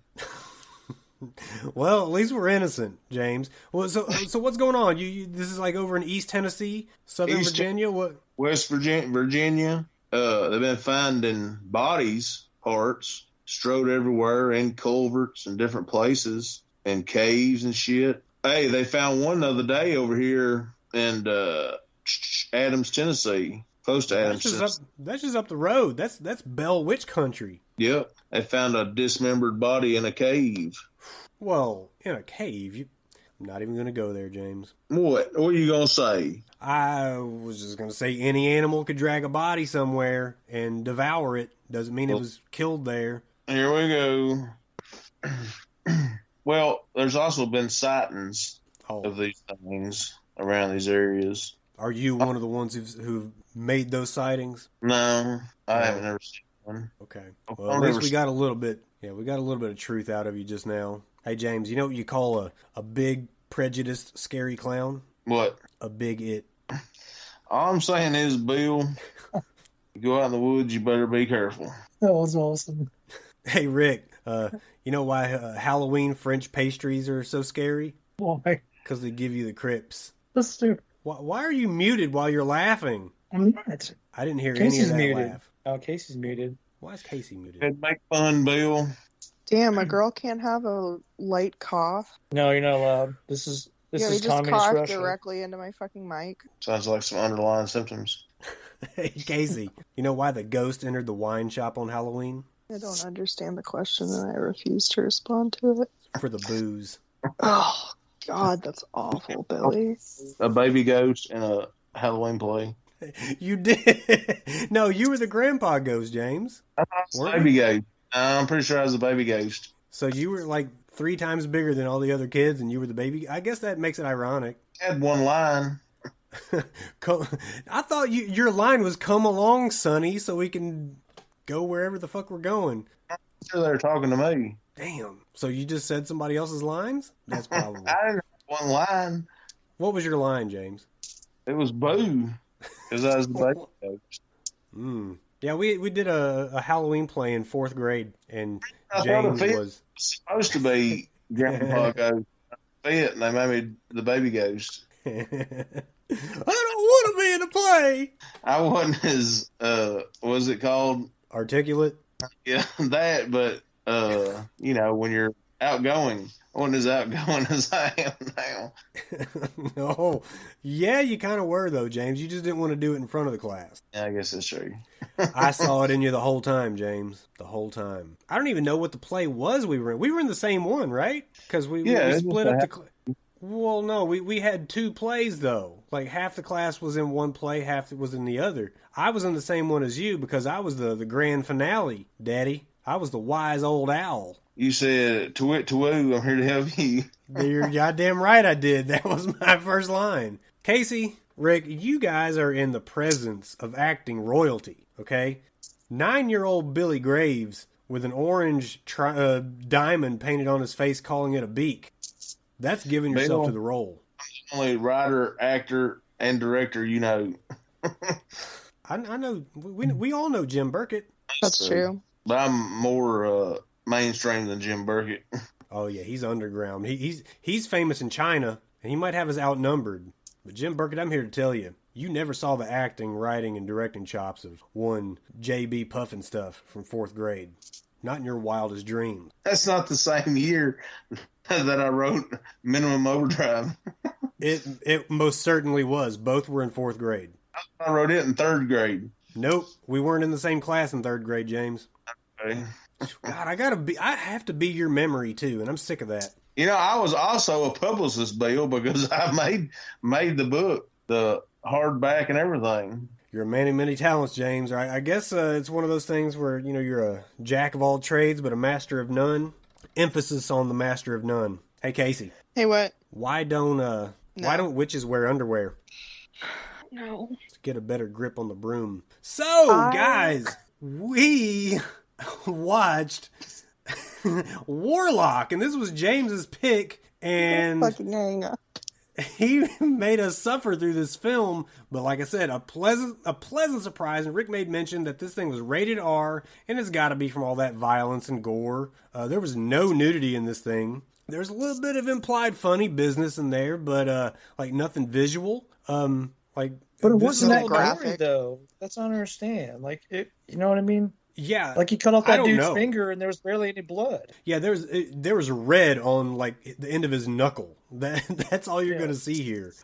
Well, at least we're innocent, James. Well, so what's going on? This is over in East Tennessee, Southern Virginia? What? West Virginia. They've been finding bodies, parts, strode everywhere in culverts and different places and caves and shit. Hey, they found one the other day over here in Adams, Tennessee, close to Adams, Tennessee. That's just up the road. That's Bell Witch country. Yep, they found a dismembered body in a cave. Well, in a cave. I'm not even going to go there, James. What are you going to say? I was just going to say any animal could drag a body somewhere and devour it. Doesn't mean it was killed there. Here we go. Well, there's also been sightings of these things around these areas. Are you one of the ones who've made those sightings? No, I haven't ever seen one. Okay. Well, at least we got a little bit. Yeah, we got a little bit of truth out of you just now. Hey, James, you know what you call a big, prejudiced, scary clown? What? A big it. All I'm saying is, Bill, you go out in the woods, you better be careful. That was awesome. Hey, Rick, you know why Halloween French pastries are so scary? Why? Because they give you the crips. That's stupid. Why are you muted while you're laughing? I'm not. I didn't hear Casey's any of that muted. laugh. Oh, Casey's muted. Why is Casey muted? It'd make fun, Bill. Damn, a girl can't have a light cough. No, you're not allowed. This is You just communist coughed Russia. directly into my fucking mic. Sounds like some underlying symptoms. Hey, Casey, you know why the ghost entered the wine shop on Halloween? I don't understand the question, and I refuse to respond to it. For the booze. Oh, God, that's awful, Billy. A baby ghost in a Halloween play. You did. No, you were the grandpa ghost, James. I thought it was a baby ghost. I'm pretty sure I was a baby ghost. So you were like 3 times bigger than all the other kids, and you were the baby. I guess that makes it ironic. I had one line. I thought your line was "Come along, Sonny," so we can go wherever the fuck we're going. I'm sure they were talking to me. Damn. So you just said somebody else's lines? That's probably. I didn't have one line. What was your line, James? It was boo. Because I was the baby ghost. Yeah, we did a Halloween play in 4th grade, and I James thought it was supposed to be Grandpa Ghost. Fit, and they made me the baby ghost. I don't want to be in a play. I wasn't as what was it called? Articulate. Yeah, that. But when you're outgoing, I wasn't as outgoing as I am now. No, yeah, you kind of were though, James. You just didn't want to do it in front of the class. Yeah, I guess that's true. I saw it in you the whole time, James. The whole time. I don't even know what the play was we were in. We were in the same one, right? Because we split up the. Well, no, we had 2 plays though. Like half the class was in one play, half was in the other. I was in the same one as you because I was the grand finale, Daddy. I was the wise old owl. You said, "To wit, to woo, I'm here to help you." You're goddamn right I did. That was my first line. Casey, Rick, you guys are in the presence of acting royalty, okay? 9-year-old Billy Graves with an orange diamond painted on his face calling it a beak. That's giving yourself to the role. I'm the only writer, actor, and director you know. I know. We all know Jim Burkett. That's true. But I'm more mainstream than Jim Burkett. Oh yeah, he's underground. He's famous in China, and he might have us outnumbered. But Jim Burkett, I'm here to tell you, you never saw the acting, writing, and directing chops of one J.B. Puffenstuff from 4th grade. Not in your wildest dreams. That's not the same year that I wrote Minimum Overdrive. It most certainly was. Both were in 4th grade. I wrote it in 3rd grade. Nope, we weren't in the same class in 3rd grade, James. Okay. God, I have to be your memory too, and I'm sick of that. You know, I was also a publicist, Bill, because I made the book, the hardback and everything. You're a man of many talents, James. I guess it's one of those things where, you're a jack of all trades, but a master of none. Emphasis on the master of none. Hey, Casey. Hey, what? Why don't witches wear underwear? No. To get a better grip on the broom. So, guys, we watched Warlock, and this was James's pick, and fucking hang up. He made us suffer through this film, but like I said, a pleasant surprise. And Rick made mention that this thing was rated R, and it's got to be from all that violence and gore. There was no nudity in this thing. There's a little bit of implied funny business in there, but like nothing visual. But it wasn't that graphic, though. That's not understand. Like it, you know what I mean? Yeah, like he cut off that dude's finger, and there was barely any blood. Yeah, there was red on like the end of his knuckle. That's all you're gonna see here.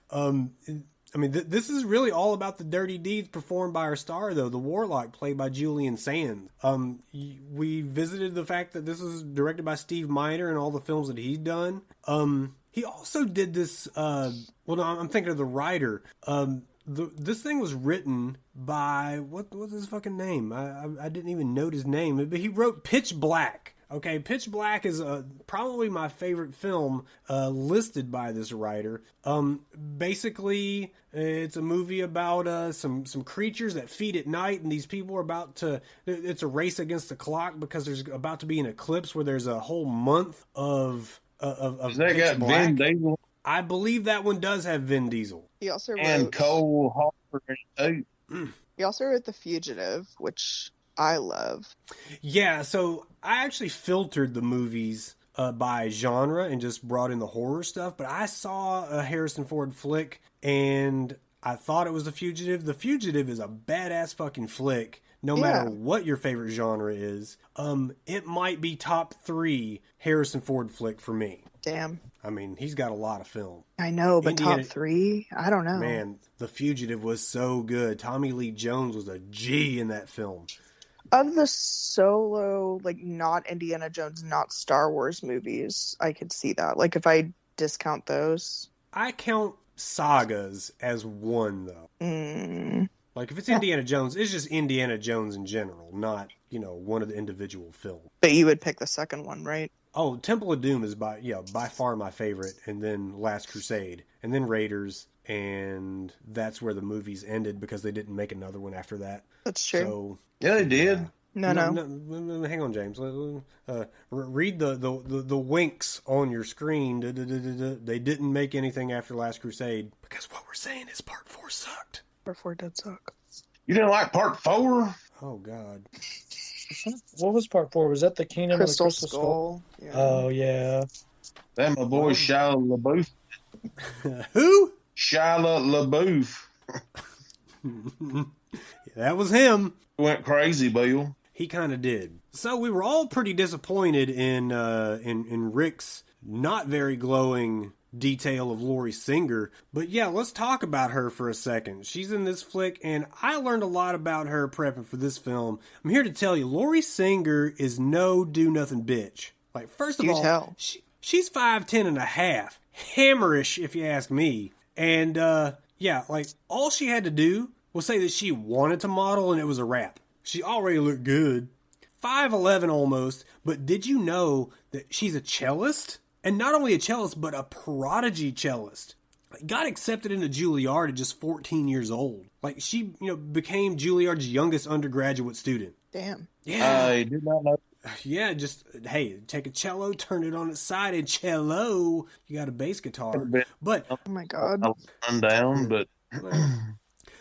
I mean, this is really all about the dirty deeds performed by our star, though, the Warlock, played by Julian Sands. We visited the fact that this was directed by Steve Miner and all the films that he's done. He also did this, well, no, I'm thinking of the writer. This thing was written by, what's his fucking name? I didn't even note his name, but he wrote Pitch Black. Okay, Pitch Black is probably my favorite film listed by this writer. Basically, it's a movie about some creatures that feed at night, and these people are about to... It's a race against the clock because there's about to be an eclipse where there's a whole month of Does that Pitch got Black. Vin Diesel I believe that one does have Vin Diesel. He also and wrote, Cole Hauser too? he also wrote The Fugitive, which I love. Yeah, so I actually filtered the movies by genre and just brought in the horror stuff, but I saw a Harrison Ford flick and I thought it was The Fugitive. The Fugitive is a badass fucking flick, no matter what your favorite genre is. It might be top 3 Harrison Ford flick for me. Damn. I mean, he's got a lot of film. I know, but Indiana- top 3? I don't know. Man, The Fugitive was so good. Tommy Lee Jones was a G in that film. Of the solo, like, not Indiana Jones, not Star Wars movies, I could see that. Like, if I discount those. I count sagas as one, though. Like, if it's Indiana Jones, it's just Indiana Jones in general, not, one of the individual films. But you would pick the second one, right? Oh, Temple of Doom is by far my favorite, and then Last Crusade, and then Raiders, and that's where the movies ended because they didn't make another one after that. That's true. So, Yeah, they did. No. Hang on, James. Read the winks on your screen. They didn't make anything after Last Crusade because what we're saying is Part 4 sucked. Part 4 did suck. You didn't like Part 4? Oh, God. What was part 4? Was that the Kingdom Crystal of the Crystal Skull? Yeah. Oh, yeah. That my boy Shia LaBeouf. Who? Shia LaBeouf. That was him. Went crazy, Bill. He kind of did. So we were all pretty disappointed in Rick's not very glowing detail of Lori Singer. But yeah, let's talk about her for a second. She's in this flick, and I learned a lot about her prepping for this film. I'm here to tell you, Lori Singer is no do-nothing bitch. Like, first of all, she's 5'10" and a half. Hammerish, if you ask me. And, yeah, like, all she had to do was say that she wanted to model, and it was a wrap. She already looked good. 5'11" almost, but did you know that she's a cellist? And not only a cellist, but a prodigy cellist. Got accepted into Juilliard at just 14 years old. Like, she, became Juilliard's youngest undergraduate student. Damn. Yeah. I did not know. Yeah, just, hey, take a cello, turn it on its side, and cello. You got a bass guitar. But, Oh my God. I'll run down, but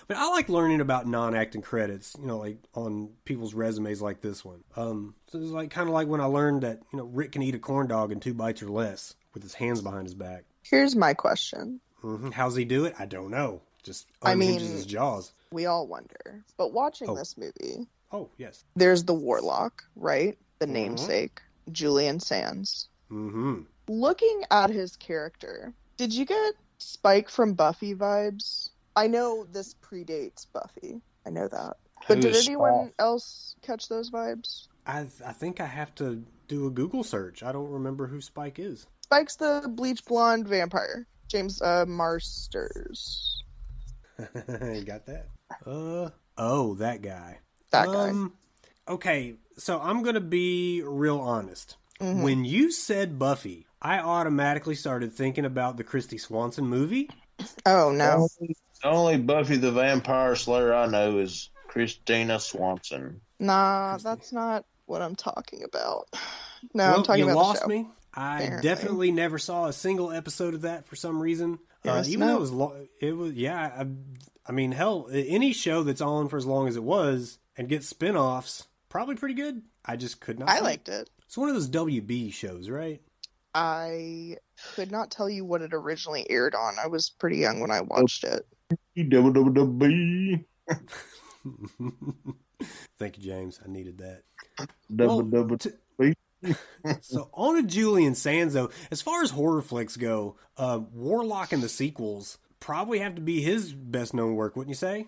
but I like learning about non-acting credits, like on people's resumes like this one. So it's like kind of like when I learned that, Rick can eat a corn dog in 2 bites or less with his hands behind his back. Here's my question. How's he do it? I don't know. Just unhinges his jaws. We all wonder. But watching this movie, Oh, yes. there's the Warlock, right? The namesake, Julian Sands. Mm-hmm. Looking at his character, did you get Spike from Buffy vibes? I know this predates Buffy. I know that. But Who did is anyone Spike? else catch those vibes? I think I have to do a Google search. I don't remember who Spike is. Spike's the bleach blonde vampire. James Marsters. You got that? Oh, that guy. That guy. Okay, so I'm going to be real honest. Mm-hmm. When you said Buffy, I automatically started thinking about the Christy Swanson movie. Oh, no. the only Buffy the Vampire Slayer I know is Christina Swanson. Nah, that's not what I'm talking about. No, Well, I'm talking you about lost the show. me. I Apparently. definitely never saw a single episode of that for some reason. Even though it was, yeah. I mean, hell, any show that's on for as long as it was and gets spin-offs, probably pretty good. I just could not. I liked it. It's one of those WB shows, right? I could not tell you what it originally aired on. I was pretty young when I watched it. WWB. Thank you, James. I needed that. WWB. So on to Julian Sands, though. As far as horror flicks go, Warlock and the sequels probably have to be his best known work, wouldn't you say?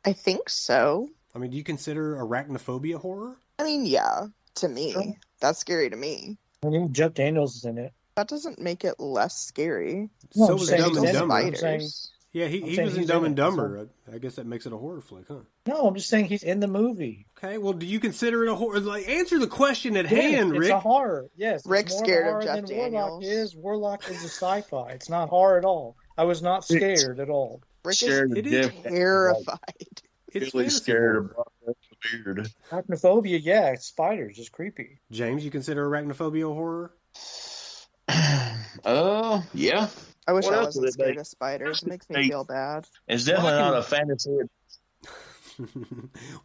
I think so. I mean, do you consider Arachnophobia horror? I mean, yeah, to me. Sure. That's scary to me. I mean, Jeff Daniels is in it. That doesn't make it less scary. No, So I'm was saying Dumb he's and in it. Dumber. I'm saying- Spiders. Yeah, I'm he saying was in he's Dumb in and it, Dumber. I guess that makes it a horror flick, huh? No, I'm just saying he's in the movie. Okay, well, do you consider it a horror? Like, answer the question at Yes, hand, it's Rick. a horror. Yes, it's Rick's more scared of horror Jeff than Warlock Daniels. is. Warlock is a sci-fi. It's not horror at all. I was not scared at all. Rick Scared is of It is Jeff. terrified. It's Really fantasy scared horror. about that beard. Arachnophobia, yeah, it's spiders, just creepy. James, you consider Arachnophobia a horror? Yeah. I wish What I else wasn't would it scared be? of spiders. It makes me feel bad. It's definitely Well, I not can- a fantasy.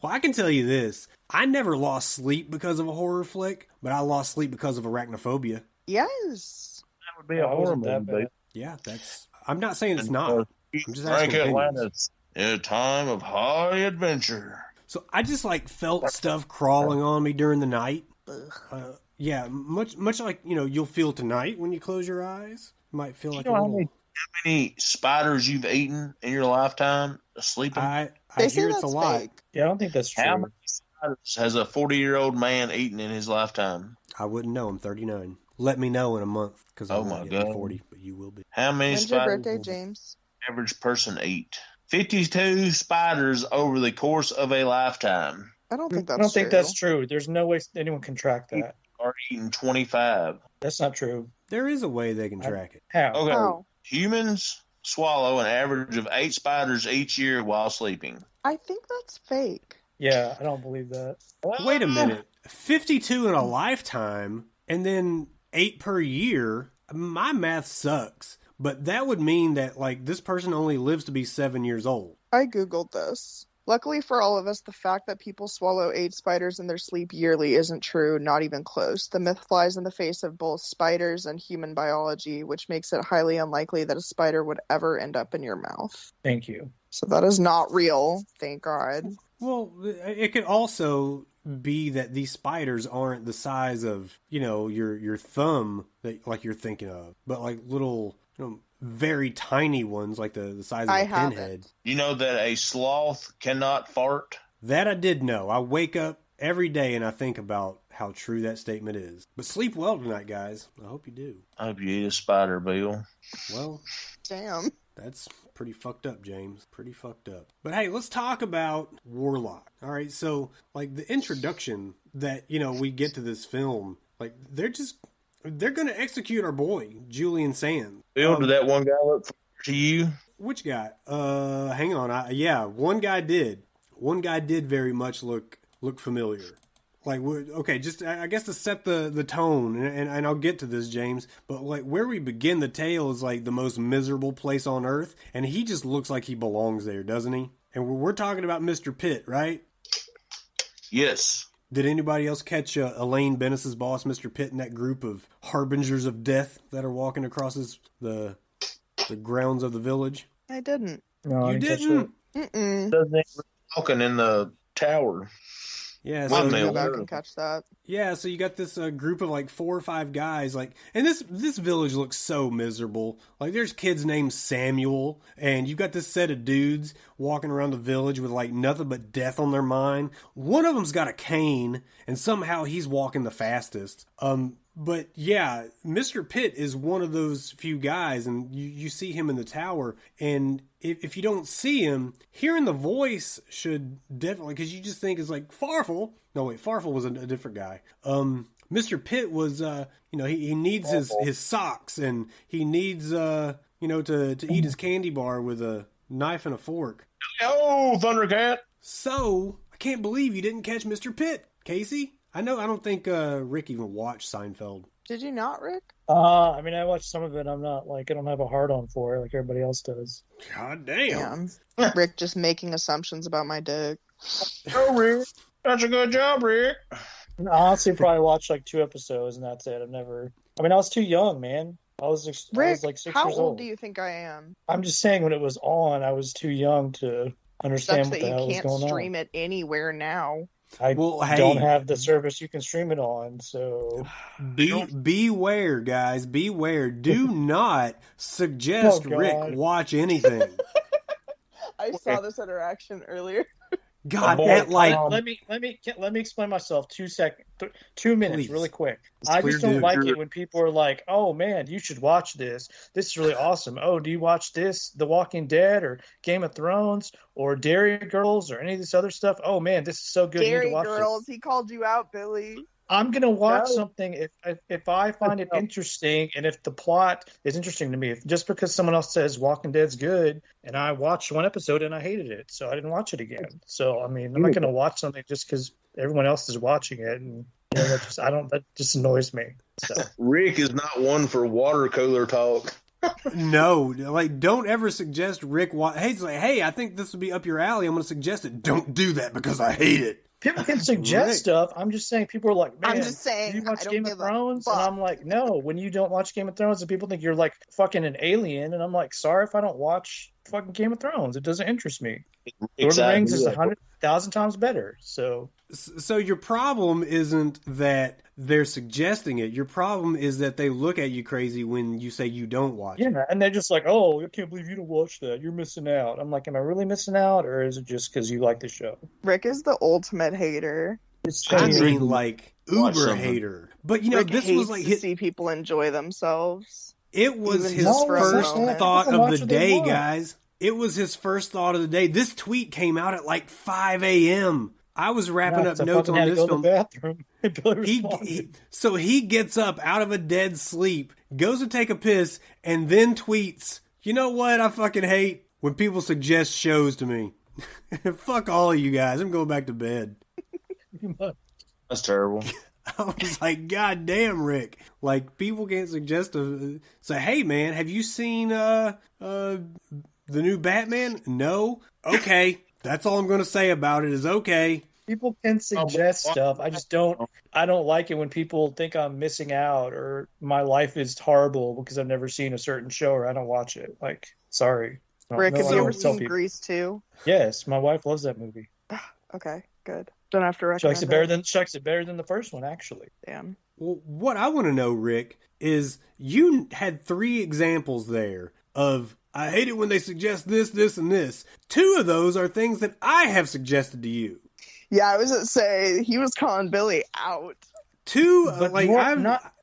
Well, I can tell you this. I never lost sleep because of a horror flick, but I lost sleep because of Arachnophobia. Yes. That would be Yeah, a it horror wasn't that movie. bad. Yeah, that's... I'm not saying it's not. I'm just Frank asking opinions. Atlantis in a time of high adventure. So I just, like, felt stuff crawling on me during the night. Ugh. Yeah, much like, you'll feel tonight when you close your eyes. You might feel like You know a how little... many spiders you've eaten in your lifetime sleeping? I They say hear it's that's a lot. fake. Yeah, I don't think that's How true. many spiders has a 40-year-old man eaten in his lifetime? I wouldn't know. I'm 39. Let me know in a month, because I Oh, won't my get to God. 40, but you will be. How many When's your spiders birthday, does James? the average person eat? 52 spiders over the course of a lifetime. I don't think I that's don't think true. that's true. There's no way anyone can track that. Are eating 25. That's not true. There is a way they can track it. How? Okay. How? Humans swallow an average of 8 spiders each year while sleeping. I think that's fake. Yeah, I don't believe that. Wait a minute. 52 in a lifetime, and then 8 per year? My math sucks. But that would mean that, like, this person only lives to be 7 years old. I googled this. Luckily for all of us, the fact that people swallow 8 spiders in their sleep yearly isn't true, not even close. The myth flies in the face of both spiders and human biology, which makes it highly unlikely that a spider would ever end up in your mouth. Thank you. So that is not real, thank God. Well, it could also be that these spiders aren't the size of, your thumb that like you're thinking of, but like little, very tiny ones, like the size of I a haven't. pinhead. You know that a sloth cannot fart? That I did know. I wake up every day and I think about how true that statement is. But sleep well tonight, guys. I hope you do. I hope you eat a spider, Bill. Well, Damn. that's pretty fucked up, James. Pretty fucked up. But hey, let's talk about Warlock. All right, so like the introduction that, we get to this film, like they're going to execute our boy, Julian Sands. Bill, did that one guy look familiar to you? Which guy? Hang on. Yeah, one guy did. One guy did very much look familiar. Like, okay, just I guess to set the tone, and I'll get to this, James. But like where we begin the tale is like the most miserable place on earth, and he just looks like he belongs there, doesn't he? And we're talking about Mr. Pitt, right? Yes. Did anybody else catch Elaine Bennis's boss, Mr. Pitt, in that group of harbingers of death that are walking across the grounds of the village? I didn't. No, I You catch didn't? Mm-mm. Doesn't walking in the tower. Yeah, I so One didn't male. go back and catch that. yeah, so you got this group of like 4 or 5 guys, like, and this village looks so miserable. Like, there's kids named Samuel, and you got this set of dudes walking around the village with like nothing but death on their mind. One of them's got a cane, and somehow he's walking the fastest. But yeah, Mr. Pitt is one of those few guys, and you see him in the tower, and if you don't see him, hearing the voice should definitely, because you just think it's like Farfel. No, wait, Farfel was a different guy. Mr. Pitt was, he needs his socks, and he needs, to eat his candy bar with a knife and a fork. Oh, Thundercat! So, I can't believe you didn't catch Mr. Pitt, Casey. I don't think Rick even watched Seinfeld. Did you not, Rick? I mean, I watched some of it. I'm not I don't have a hard on for it like everybody else does. God damn. Damn. Rick just making assumptions about my dick. Oh, Rick. That's a good job, Rick. I honestly probably watched like 2 episodes and that's it. I was too young, man. I was Rick, like 6 how years old do you think I am? I'm just saying when it was on, I was too young to understand Such what that the hell you was can't going stream on. it anywhere now. I Well, don't hey, have the service you can stream it on, so beware, guys. Beware. Do not oh suggest Rick God. watch anything. I saw this interaction earlier. God, Abort. at like, Let me explain myself. 2 seconds, 2 minutes, please. really quick. I Please just don't do. like it when people are like, "Oh man, you should watch this. This is really awesome." Oh, do you watch this, The Walking Dead, or Game of Thrones, or Dairy Girls, or any of this other stuff? Oh man, this is so good. You need to Dairy watch this. Girls, he called you out, Billy. I'm gonna watch No. something if I find it No. interesting and if the plot is interesting to me. If just because someone else says Walking Dead's good and I watched one episode and I hated it, so I didn't watch it again. So I mean, I'm not gonna watch something just because everyone else is watching it, and that just annoys me. So Rick is not one for water cooler talk. No, like, don't ever suggest Rick watch. Hey, it's like, hey, I think this would be up your alley. I'm going to suggest it. Don't do that because I hate it. people can suggest Rick. stuff. I'm just saying people are like, man, I'm just saying, do you watch I don't Game of give a Thrones? And fuck. I'm like, no. When you don't watch Game of Thrones, and people think you're like fucking an alien, and I'm like, sorry if I don't watch fucking Game of Thrones. It doesn't interest me. Lord of the Rings is 100,000 times better. So your problem isn't that they're suggesting it. Your problem is that they look at you crazy when you say you don't watch it. Yeah, and they're just like, oh, I can't believe you don't watch that. You're missing out. I'm like, am I really missing out, or is it just because you like the show? Rick is the ultimate hater. It's I changing. mean, like, Watch uber something. hater. But, you know, Rick this hates was like to see people enjoy themselves. it was even his just for a first moment. thought People of watch the what they day, want. guys. It was his first thought of the day. This tweet came out at like 5 a.m. I was wrapping up I notes fucking on had to this go to film. the bathroom. Billy He responded. so he gets up out of a dead sleep, goes to take a piss, and then tweets, "You know what I fucking hate? When people suggest shows to me. Fuck all of you guys. I'm going back to bed." That's terrible. I was like, God damn, Rick. Like, people can't suggest say, hey man, have you seen the new Batman? No? Okay. That's all I'm gonna say about it is okay. People can suggest stuff. I don't like it when people think I'm missing out or my life is horrible because I've never seen a certain show or I don't watch it. Like, sorry. Rick, have I you don't ever tell seen people. Grease 2? Yes, my wife loves that movie. Okay, good. Don't have to She recommend likes it better than the first one, actually. Damn. Well, what I want to know, Rick, is you had 3 examples there of I hate it when they suggest this, this, and this. 2 of those are things that I have suggested to you. Yeah, I was gonna say he was calling Billy out. 2, But like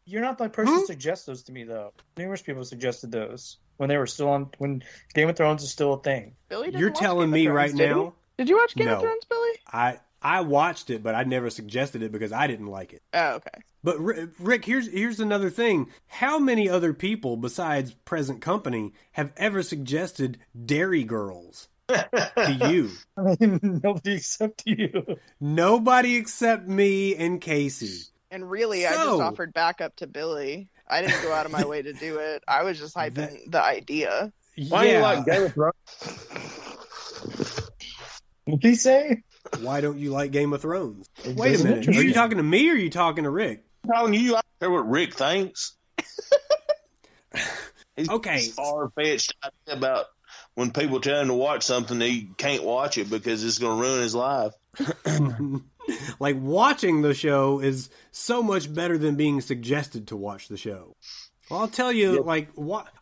you're not the person to suggest those to me, though. Numerous people suggested those when they were still on, when Game of Thrones is still a thing. Billy, didn't you're watch telling Game of me Thrones, right did he? now. Did you watch Game No. of Thrones, Billy? I watched it, but I never suggested it because I didn't like it. Oh, okay. But Rick, here's another thing. How many other people besides present company have ever suggested Dairy Girls to you? I mean, nobody except you. Nobody except me and Casey. And really, I just offered backup to Billy. I didn't go out of my way to do it. I was just hyping the idea. Why do you like Game of Thrones? What did he say? Why don't you like Game of Thrones? It Wait a doesn't minute. interest Are you me. talking to me or are you talking to Rick? I'm telling you, I don't care what Rick thinks. He's Okay. far-fetched idea about when people tell him to watch something, he can't watch it because it's going to ruin his life. Like, watching the show is so much better than being suggested to watch the show. Well, I'll tell you,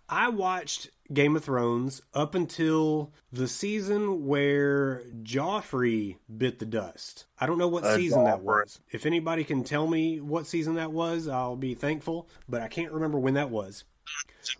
I watched Game of Thrones up until the season where Joffrey bit the dust. I don't know what season that was. If anybody can tell me what season that was, I'll be thankful, but I can't remember when that was.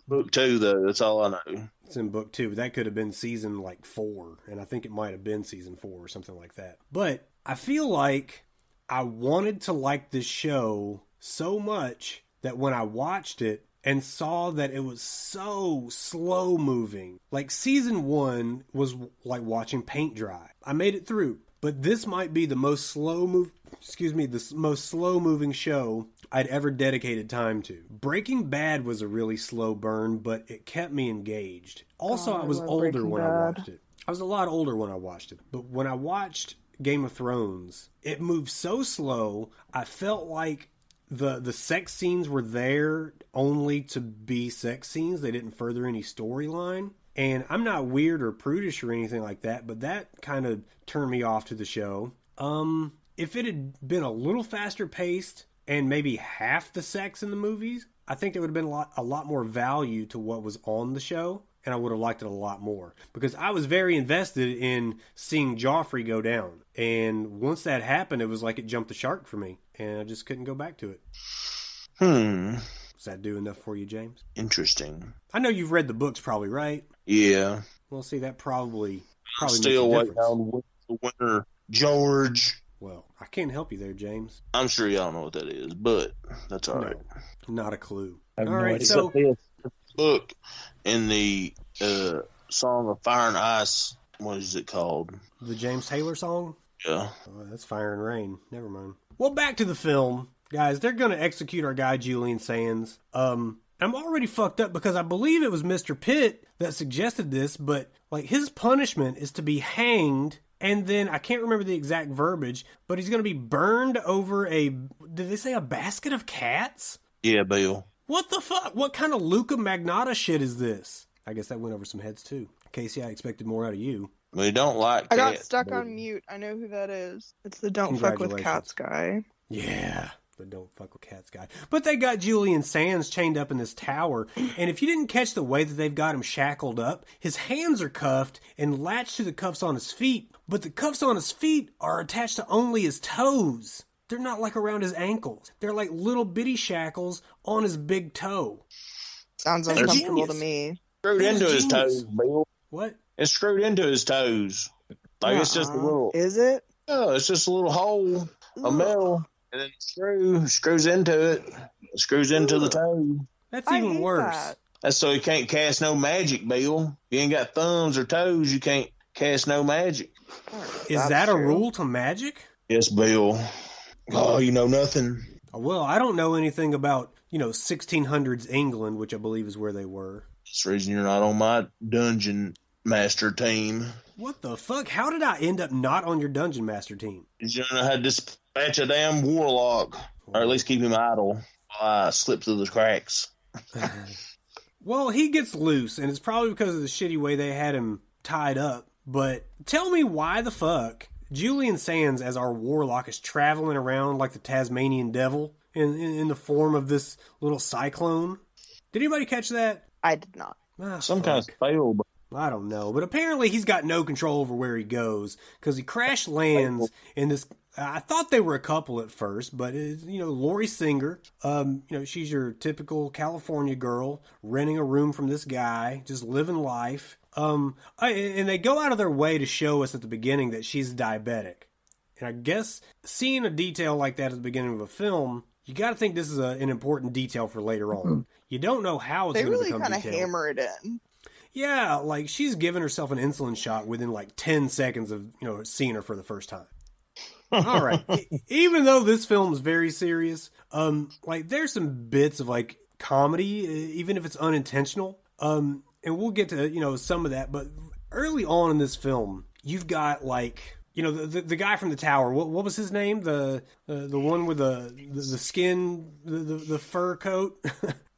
Book 2, though, that's all I know. It's in book 2. That could have been season 4, and I think it might have been season 4 or something like that. But I feel like I wanted to like this show so much that when I watched it and saw that it was so slow moving, like season 1 was like watching paint dry. I made it through, but this might be the most slow moving show I'd ever dedicated time to. Breaking Bad was a really slow burn, but it kept me engaged. Also, God, I was I love older Breaking when I Bad. watched it. I was a lot older when I watched it. But when I watched Game of Thrones, it moved so slow, I felt like the sex scenes were there only to be sex scenes. They didn't further any storyline. And I'm not weird or prudish or anything like that, but that kind of turned me off to the show. if it had been a little faster paced and maybe half the sex in the movies, I think there would have been a lot more value to what was on the show, and I would have liked it a lot more. Because I was very invested in seeing Joffrey go down. And once that happened, it was like it jumped the shark for me, and I just couldn't go back to it. Does that do enough for you, James? Interesting. I know you've read the books probably, right? Yeah. Well, see, that probably Still makes a waiting on the winner, George. Well, I can't help you there, James. I'm sure y'all know what that is, but that's all right. Not a clue. I have All no right, idea. so Book in the Song of Fire and Ice. What is it called? the James Taylor song? Yeah. Oh, that's Fire and Rain. Never mind. Well, back to the film. Guys, they're going to execute our guy, Julian Sands. I'm already fucked up because I believe it was Mr. Pitt that suggested this, but like his punishment is to be hanged, and then I can't remember the exact verbiage, but he's going to be burned over did they say a basket of cats? Yeah, Bill. What the fuck? What kind of Luca Magnotta shit is this? I guess that went over some heads too. Casey, I expected more out of you. We don't like I got cats, stuck Bill. on mute. I know who that is. It's the Don't Fuck with Cats guy. Yeah, the Don't Fuck with Cats guy. But they got Julian Sands chained up in this tower, and if you didn't catch the way that they've got him shackled up, his hands are cuffed and latched to the cuffs on his feet, but the cuffs on his feet are attached to only his toes. They're not like around his ankles. They're like little bitty shackles on his big toe. Sounds That's uncomfortable to genius. me. Screwed That's into his genius. toes, Bill. What? It's screwed into his toes. Like it's just a little. Is it? Oh, it's just a little hole, a metal, and then screws into it. It screws into the toe. That's I even hate worse. that. That's so he can't cast no magic, Bill. You ain't got thumbs or toes, you can't cast no magic. Is That's that a true. rule to magic? Yes, Bill. Oh, you know nothing. Well, I don't know anything about, 1600s England, which I believe is where they were. That's the reason you're not on my dungeon master team. What the fuck? How did I end up not on your Dungeon Master team? You don't know how to dispatch a damn warlock. Or at least keep him idle while I slip through the cracks. Well, he gets loose, and it's probably because of the shitty way they had him tied up. But tell me why the fuck Julian Sands, as our warlock, is traveling around like the Tasmanian devil in the form of this little cyclone. Did anybody catch that? I did not. Some kind of spell, but I don't know, but apparently he's got no control over where he goes because he crash lands in this. I thought they were a couple at first, but it's, Lori Singer. She's your typical California girl renting a room from this guy, just living life. And they go out of their way to show us at the beginning that she's diabetic. And I guess seeing a detail like that at the beginning of a film, you got to think this is an important detail for later on. You don't know how it's They going to really become kind of detailed. hammer it in. Yeah, like she's giving herself an insulin shot within like 10 seconds of, seeing her for the first time. All right. Even though this film is very serious, there's some bits of like comedy, even if it's unintentional. And we'll get to, some of that, but early on in this film, you've got like, the guy from the tower, what was his name? The one with the skin, the fur coat?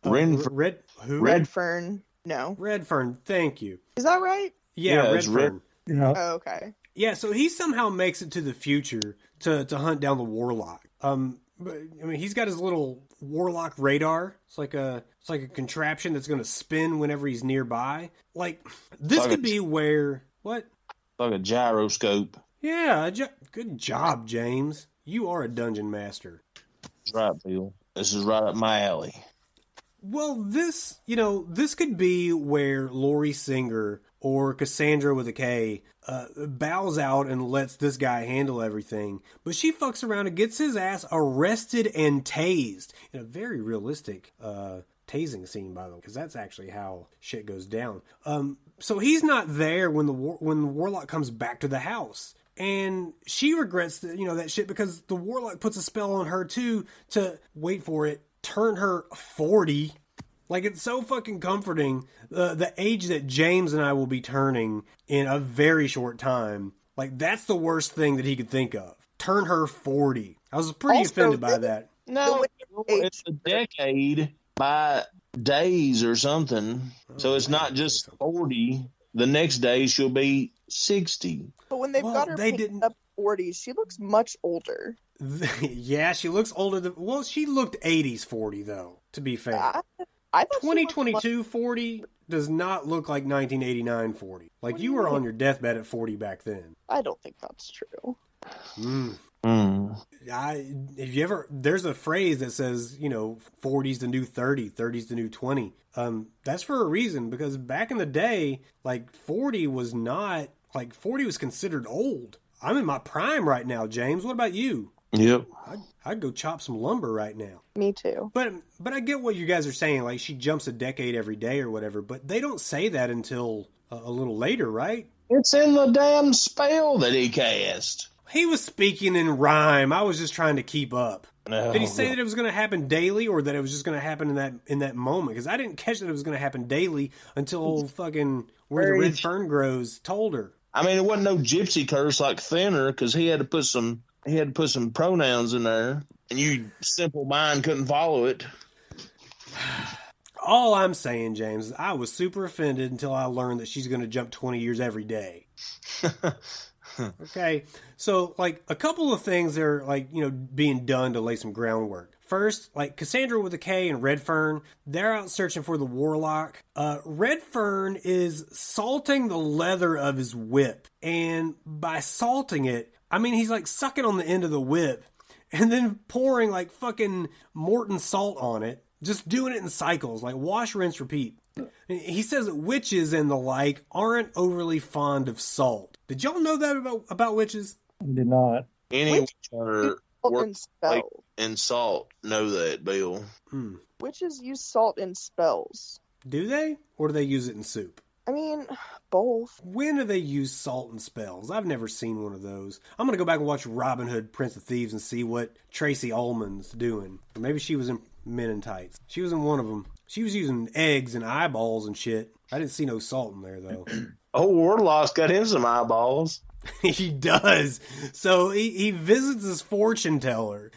Redfern. No. Redfern, thank you. Is that right? Yeah, it's Redfern. Yeah. Oh, okay. Yeah, so he somehow makes it to the future to hunt down the warlock. But, he's got his little warlock radar. It's like a contraption that's going to spin whenever he's nearby. Like this could be where what? like a gyroscope. Yeah, good job, James. You are a dungeon master. That's right, Bill. This is right up my alley. Well, this could be where Lori Singer or Cassandra with a K bows out and lets this guy handle everything. But she fucks around and gets his ass arrested and tased in a very realistic tasing scene, by the way, because that's actually how shit goes down. So he's not there when the warlock comes back to the house. And she regrets that shit because the warlock puts a spell on her too to, wait for it, turn her 40. Like, it's so fucking comforting. The age that James and I will be turning in a very short time. Like, that's the worst thing that he could think of. Turn her 40. I was pretty offended by that. No, it's a decade by days or something. So it's not just 40. The next day she'll be 60. But when they've got her picked up 40s. She looks much older. Yeah, she looks older than... Well, she looked 80s 40, though, to be fair. I thought 2022 40 does not look like 1989 40. Like, you were on your deathbed at 40 back then. I don't think that's true. Have you ever... There's a phrase that says, 40's the new 30, 30's the new 20. That's for a reason, because back in the day, like, 40 was not... Like, 40 was considered old. I'm in my prime right now, James. What about you? Yep. I'd go chop some lumber right now. Me too. But I get what you guys are saying. Like, she jumps a decade every day or whatever. But they don't say that until a little later, right? It's in the damn spell that he cast. He was speaking in rhyme. I was just trying to keep up. No. Did he say that it was going to happen daily, or that it was just going to happen in that moment? Because I didn't catch that it was going to happen daily until old fucking Where the Red Fern Grows told her. I mean, it wasn't no gypsy curse like Thinner, because he had to put some pronouns in there, and you simple mind couldn't follow it. All I'm saying, James, is I was super offended until I learned that she's going to jump 20 years every day. Okay, so, like, a couple of things are, like, being done to lay some groundwork. First, like, Cassandra with a K and Redfern, they're out searching for the Warlock. Redfern is salting the leather of his whip, and by salting it, I mean he's, like, sucking on the end of the whip, and then pouring, like, fucking Morton salt on it, just doing it in cycles, like, wash, rinse, repeat. He says that witches and the like aren't overly fond of salt. Did y'all know that about witches? I did not. Any witch in salt know that, Bill. Witches use salt in spells. Do they? Or do they use it in soup? I mean, both. When do they use salt in spells? I've never seen one of those. I'm going to go back and watch Robin Hood, Prince of Thieves, and see what Tracy Ullman's doing. Or maybe she was in Men in Tights. She was in one of them. She was using eggs and eyeballs and shit. I didn't see no salt in there, though. Oh, Warlock's got him some eyeballs. He does. So he visits his fortune teller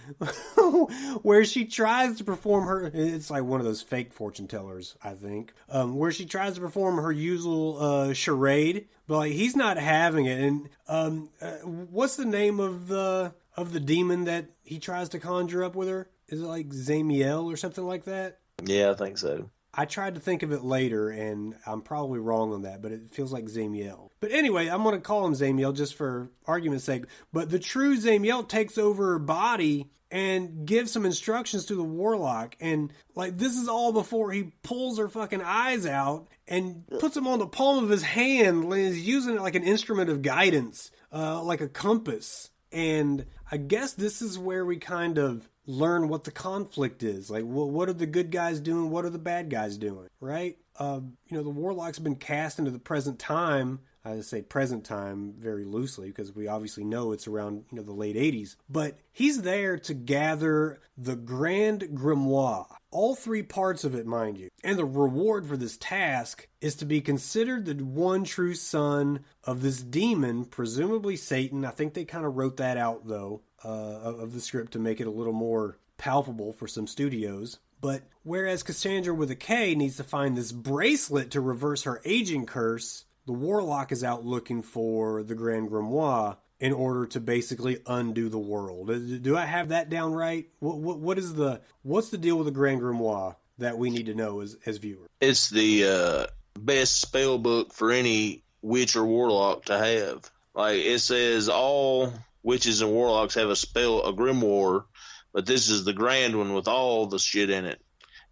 where she tries to perform her... It's like one of those fake fortune tellers, I think. Where she tries to perform her usual charade. But like, he's not having it. And what's the name of the demon that he tries to conjure up with her? Is it like Zamiel or something like that? Yeah, I think so. I tried to think of it later, and I'm probably wrong on that, but it feels like Zamiel. But anyway, I'm going to call him Zamiel just for argument's sake. But the true Zamiel takes over her body and gives some instructions to the Warlock. And, like, this is all before he pulls her fucking eyes out and puts them on the palm of his hand and is using it like an instrument of guidance, like a compass. And I guess this is where we kind of learn what the conflict is. Like, what are the good guys doing? What are the bad guys doing? Right? The Warlock's been cast into the present time. I say present time very loosely because we obviously know it's around, the late 80s. But he's there to gather the Grand Grimoire. All three parts of it, mind you. And the reward for this task is to be considered the one true son of this demon, presumably Satan. I think they kind of wrote that out, though, of the script to make it a little more palpable for some studios. But whereas Cassandra with a K needs to find this bracelet to reverse her aging curse, the Warlock is out looking for the Grand Grimoire in order to basically undo the world. Do I have that down right? What's the deal with the Grand Grimoire that we need to know as viewers? It's the best spell book for any witch or warlock to have. Like, it says all witches and warlocks have a grimoire, but this is the grand one with all the shit in it.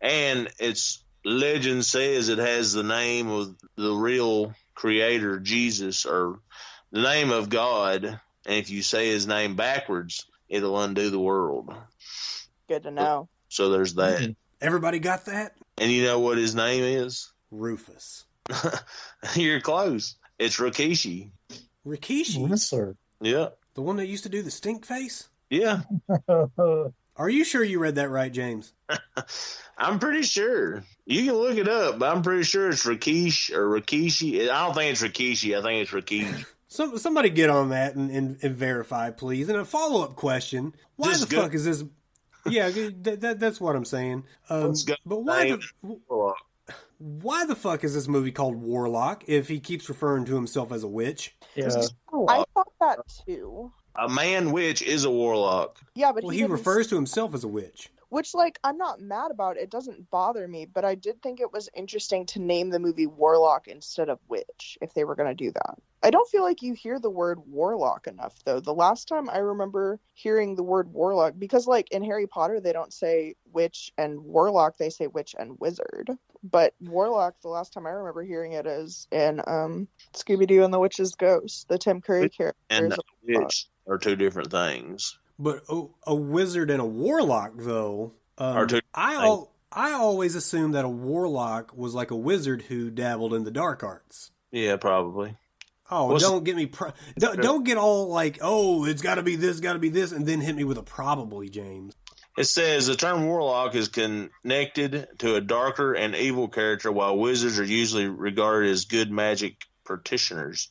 And legend says it has the name of the real creator, Jesus, or the name of God, and if you say his name backwards, it'll undo the world. Good to know. So there's that. Everybody got that? And you know what his name is? Rufus. You're close. It's Rikishi. Rikishi? Yes, sir. Yeah. The one that used to do the stink face? Yeah. Are you sure you read that right, James? I'm pretty sure. You can look it up, but I'm pretty sure it's Rikishi or Rikishi. I don't think it's Rikishi. I think it's Rikishi. Somebody get on that and verify, please. And a follow-up question. Why the fuck is this... Yeah, that's what I'm saying. But why the fuck is this movie called Warlock if he keeps referring to himself as a witch? Yeah. I thought that too. A man witch is a warlock. Yeah, but Well, he didn't refers to himself as a witch. Which, like, I'm not mad about. It doesn't bother me, but I did think it was interesting to name the movie Warlock instead of Witch, if they were going to do that. I don't feel like you hear the word warlock enough, though. The last time I remember hearing the word warlock, because, like, in Harry Potter, they don't say witch and warlock, they say witch and wizard. But warlock, the last time I remember hearing it is in Scooby-Doo and the Witch's Ghost, the Tim Curry character. And witch are two different things. But a wizard and a warlock, though, I always assumed that a warlock was like a wizard who dabbled in the dark arts. Yeah, probably. Oh, don't get me don't get all like, oh, it's got to be this, and then hit me with a probably, James. It says the term warlock is connected to a darker and evil character, while wizards are usually regarded as good magic practitioners.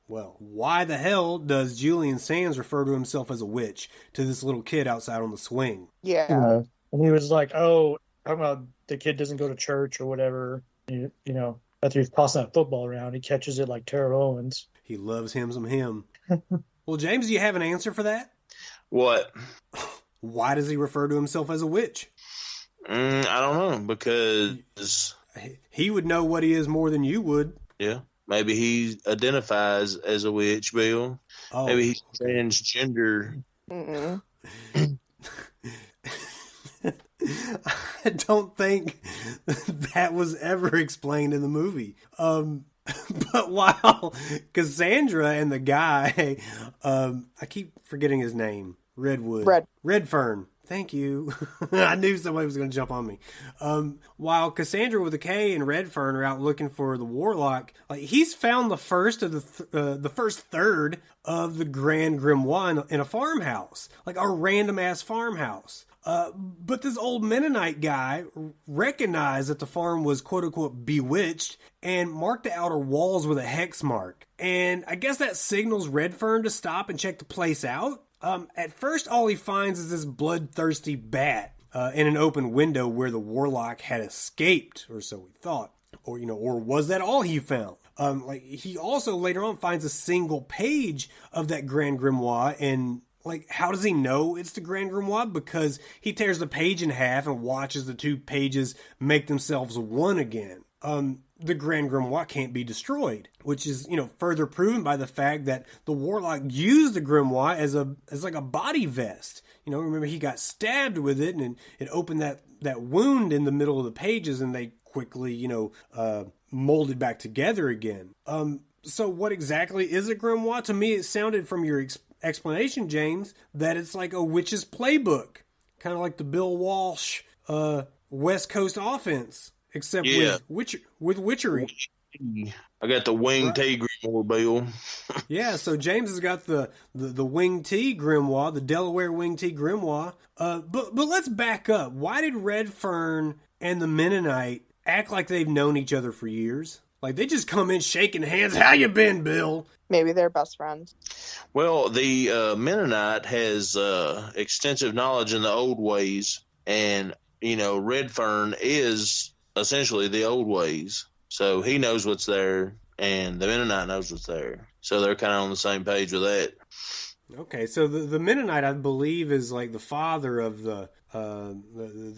Well, why the hell does Julian Sands refer to himself as a witch to this little kid outside on the swing? Yeah. And he was like, oh, talking about the kid doesn't go to church or whatever. You know, after he's tossing that football around, he catches it like Terrell Owens. He loves him some him. Well, James, do you have an answer for that? What? Why does he refer to himself as a witch? I don't know, because he would know what he is more than you would. Yeah. Maybe he identifies as a witch, Bill. Oh, maybe he's transgender. I don't think that was ever explained in the movie. But while Cassandra and the guy, I keep forgetting his name, Redfern. Thank you. I knew somebody was going to jump on me. While Cassandra with a K and Redfern are out looking for the warlock, like he's found the first of the first third of the Grand Grimoire in a farmhouse, like a random ass farmhouse. But this old Mennonite guy recognized that the farm was quote unquote bewitched and marked the outer walls with a hex mark. And I guess that signals Redfern to stop and check the place out. At first, all he finds is this bloodthirsty bat in an open window where the warlock had escaped, or so he thought. Or was that all he found? Like he also later on finds a single page of that Grand Grimoire, and like, how does he know it's the Grand Grimoire? Because he tears the page in half and watches the two pages make themselves one again. The Grand Grimoire can't be destroyed, which is, further proven by the fact that the warlock used the grimoire as like a body vest. Remember he got stabbed with it, and it opened that wound in the middle of the pages, and they quickly, molded back together again. So what exactly is a grimoire? To me, it sounded from your explanation, James, that it's like a witch's playbook, kind of like the Bill Walsh West Coast offense. Except with witchery. I got the wing tea grimoire, Bill. Yeah, so James has got the wing tea grimoire, the Delaware wing tea grimoire. But let's back up. Why did Redfern and the Mennonite act like they've known each other for years? Like they just come in shaking hands. How you been, Bill? Maybe they're best friends. Well, the Mennonite has extensive knowledge in the old ways, and Redfern is essentially the old ways, so he knows what's there, and the Mennonite knows what's there, so they're kind of on the same page with that. Okay, so the Mennonite, I believe, is like the father of the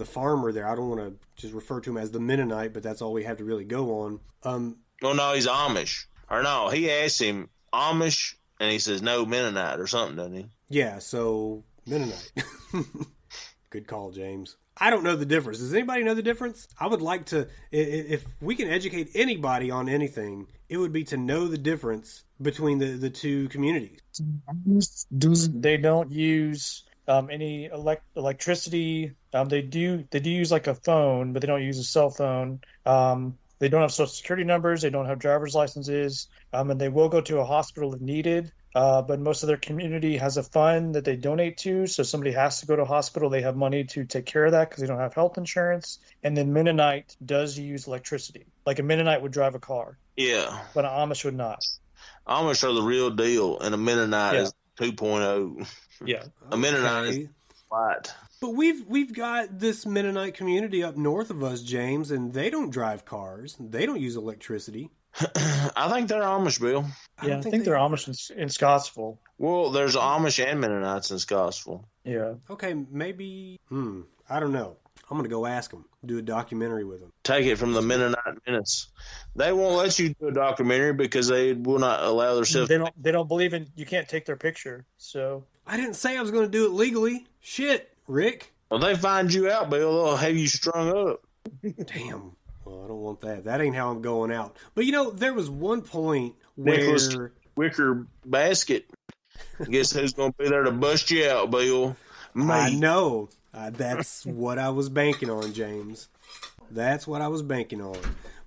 farmer there. I don't want to just refer to him as the Mennonite, but that's all we have to really go on. Well, no, he's Amish, or no, he asked him Amish, and he says no, Mennonite or something, doesn't he? Yeah, so Mennonite. Good call, James. I don't know the difference. Does anybody know the difference? I would like to, if we can educate anybody on anything, it would be to know the difference between the two communities. They don't use any electricity. They do use like a phone, but they don't use a cell phone. They don't have social security numbers. They don't have driver's licenses. And they will go to a hospital if needed. But most of their community has a fund that they donate to. So somebody has to go to a hospital. They have money to take care of that because they don't have health insurance. And then Mennonite does use electricity. Like a Mennonite would drive a car. Yeah. But an Amish would not. Amish are the real deal, and a Mennonite is 2.0. Yeah. A Mennonite is white. But we've got this Mennonite community up north of us, James, and they don't drive cars. They don't use electricity. I think they're Amish, Bill. Yeah, I think they're Amish in Scottsville. Well, there's Amish and Mennonites in Scottsville. Yeah. Okay, maybe. I don't know. I'm gonna go ask them. Do a documentary with them. Take it from the Mennonite Menace. They won't let you do a documentary because they will not allow themselves. They don't believe in. You can't take their picture. So I didn't say I was gonna do it legally. Shit, Rick. Well, they find you out, Bill. They'll have you strung up. Damn. Well, I don't want that. That ain't how I'm going out. But there was one point where Nicholas Wicker basket. Guess who's going to be there to bust you out, Bill? Me. I know. That's what I was banking on, James. That's what I was banking on.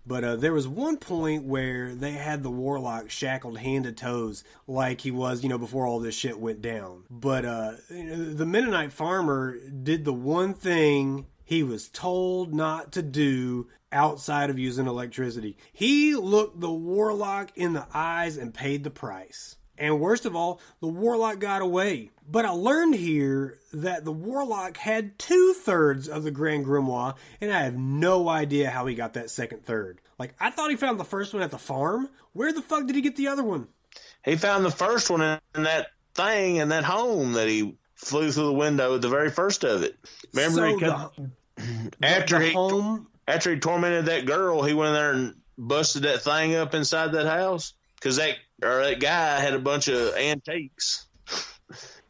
But there was one point where they had the Warlock shackled hand to toes like he was, before all this shit went down. But the Mennonite farmer did the one thing he was told not to do outside of using electricity. He looked the Warlock in the eyes and paid the price. And worst of all, the Warlock got away. But I learned here that the Warlock had 2/3 of the Grand Grimoire, and I have no idea how he got that second third. Like, I thought he found the first one at the farm. Where the fuck did he get the other one? He found the first one in that thing in that home that he flew through the window at the very first of it. Remember, after he tormented that girl, he went in there and busted that thing up inside that house because that guy had a bunch of antiques.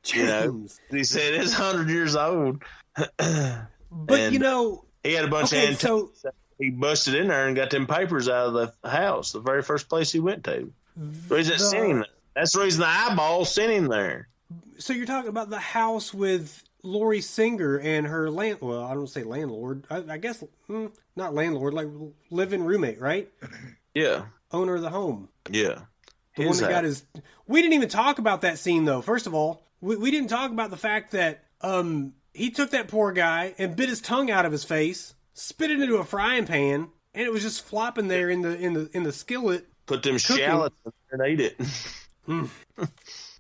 James. He said it's 100 years old. But he had a bunch of antiques. So he busted in there and got them papers out of the house, the very first place he went to. That's the reason the eyeball sent him there. So you're talking about the house with Lori Singer and her I don't say landlord. I guess not landlord, like live-in roommate, right? Yeah. Owner of the home. Yeah. The one that got his. We didn't even talk about that scene though. First of all, we didn't talk about the fact that he took that poor guy and bit his tongue out of his face, spit it into a frying pan, and it was just flopping there in the skillet. Put them shallots in there and ate it.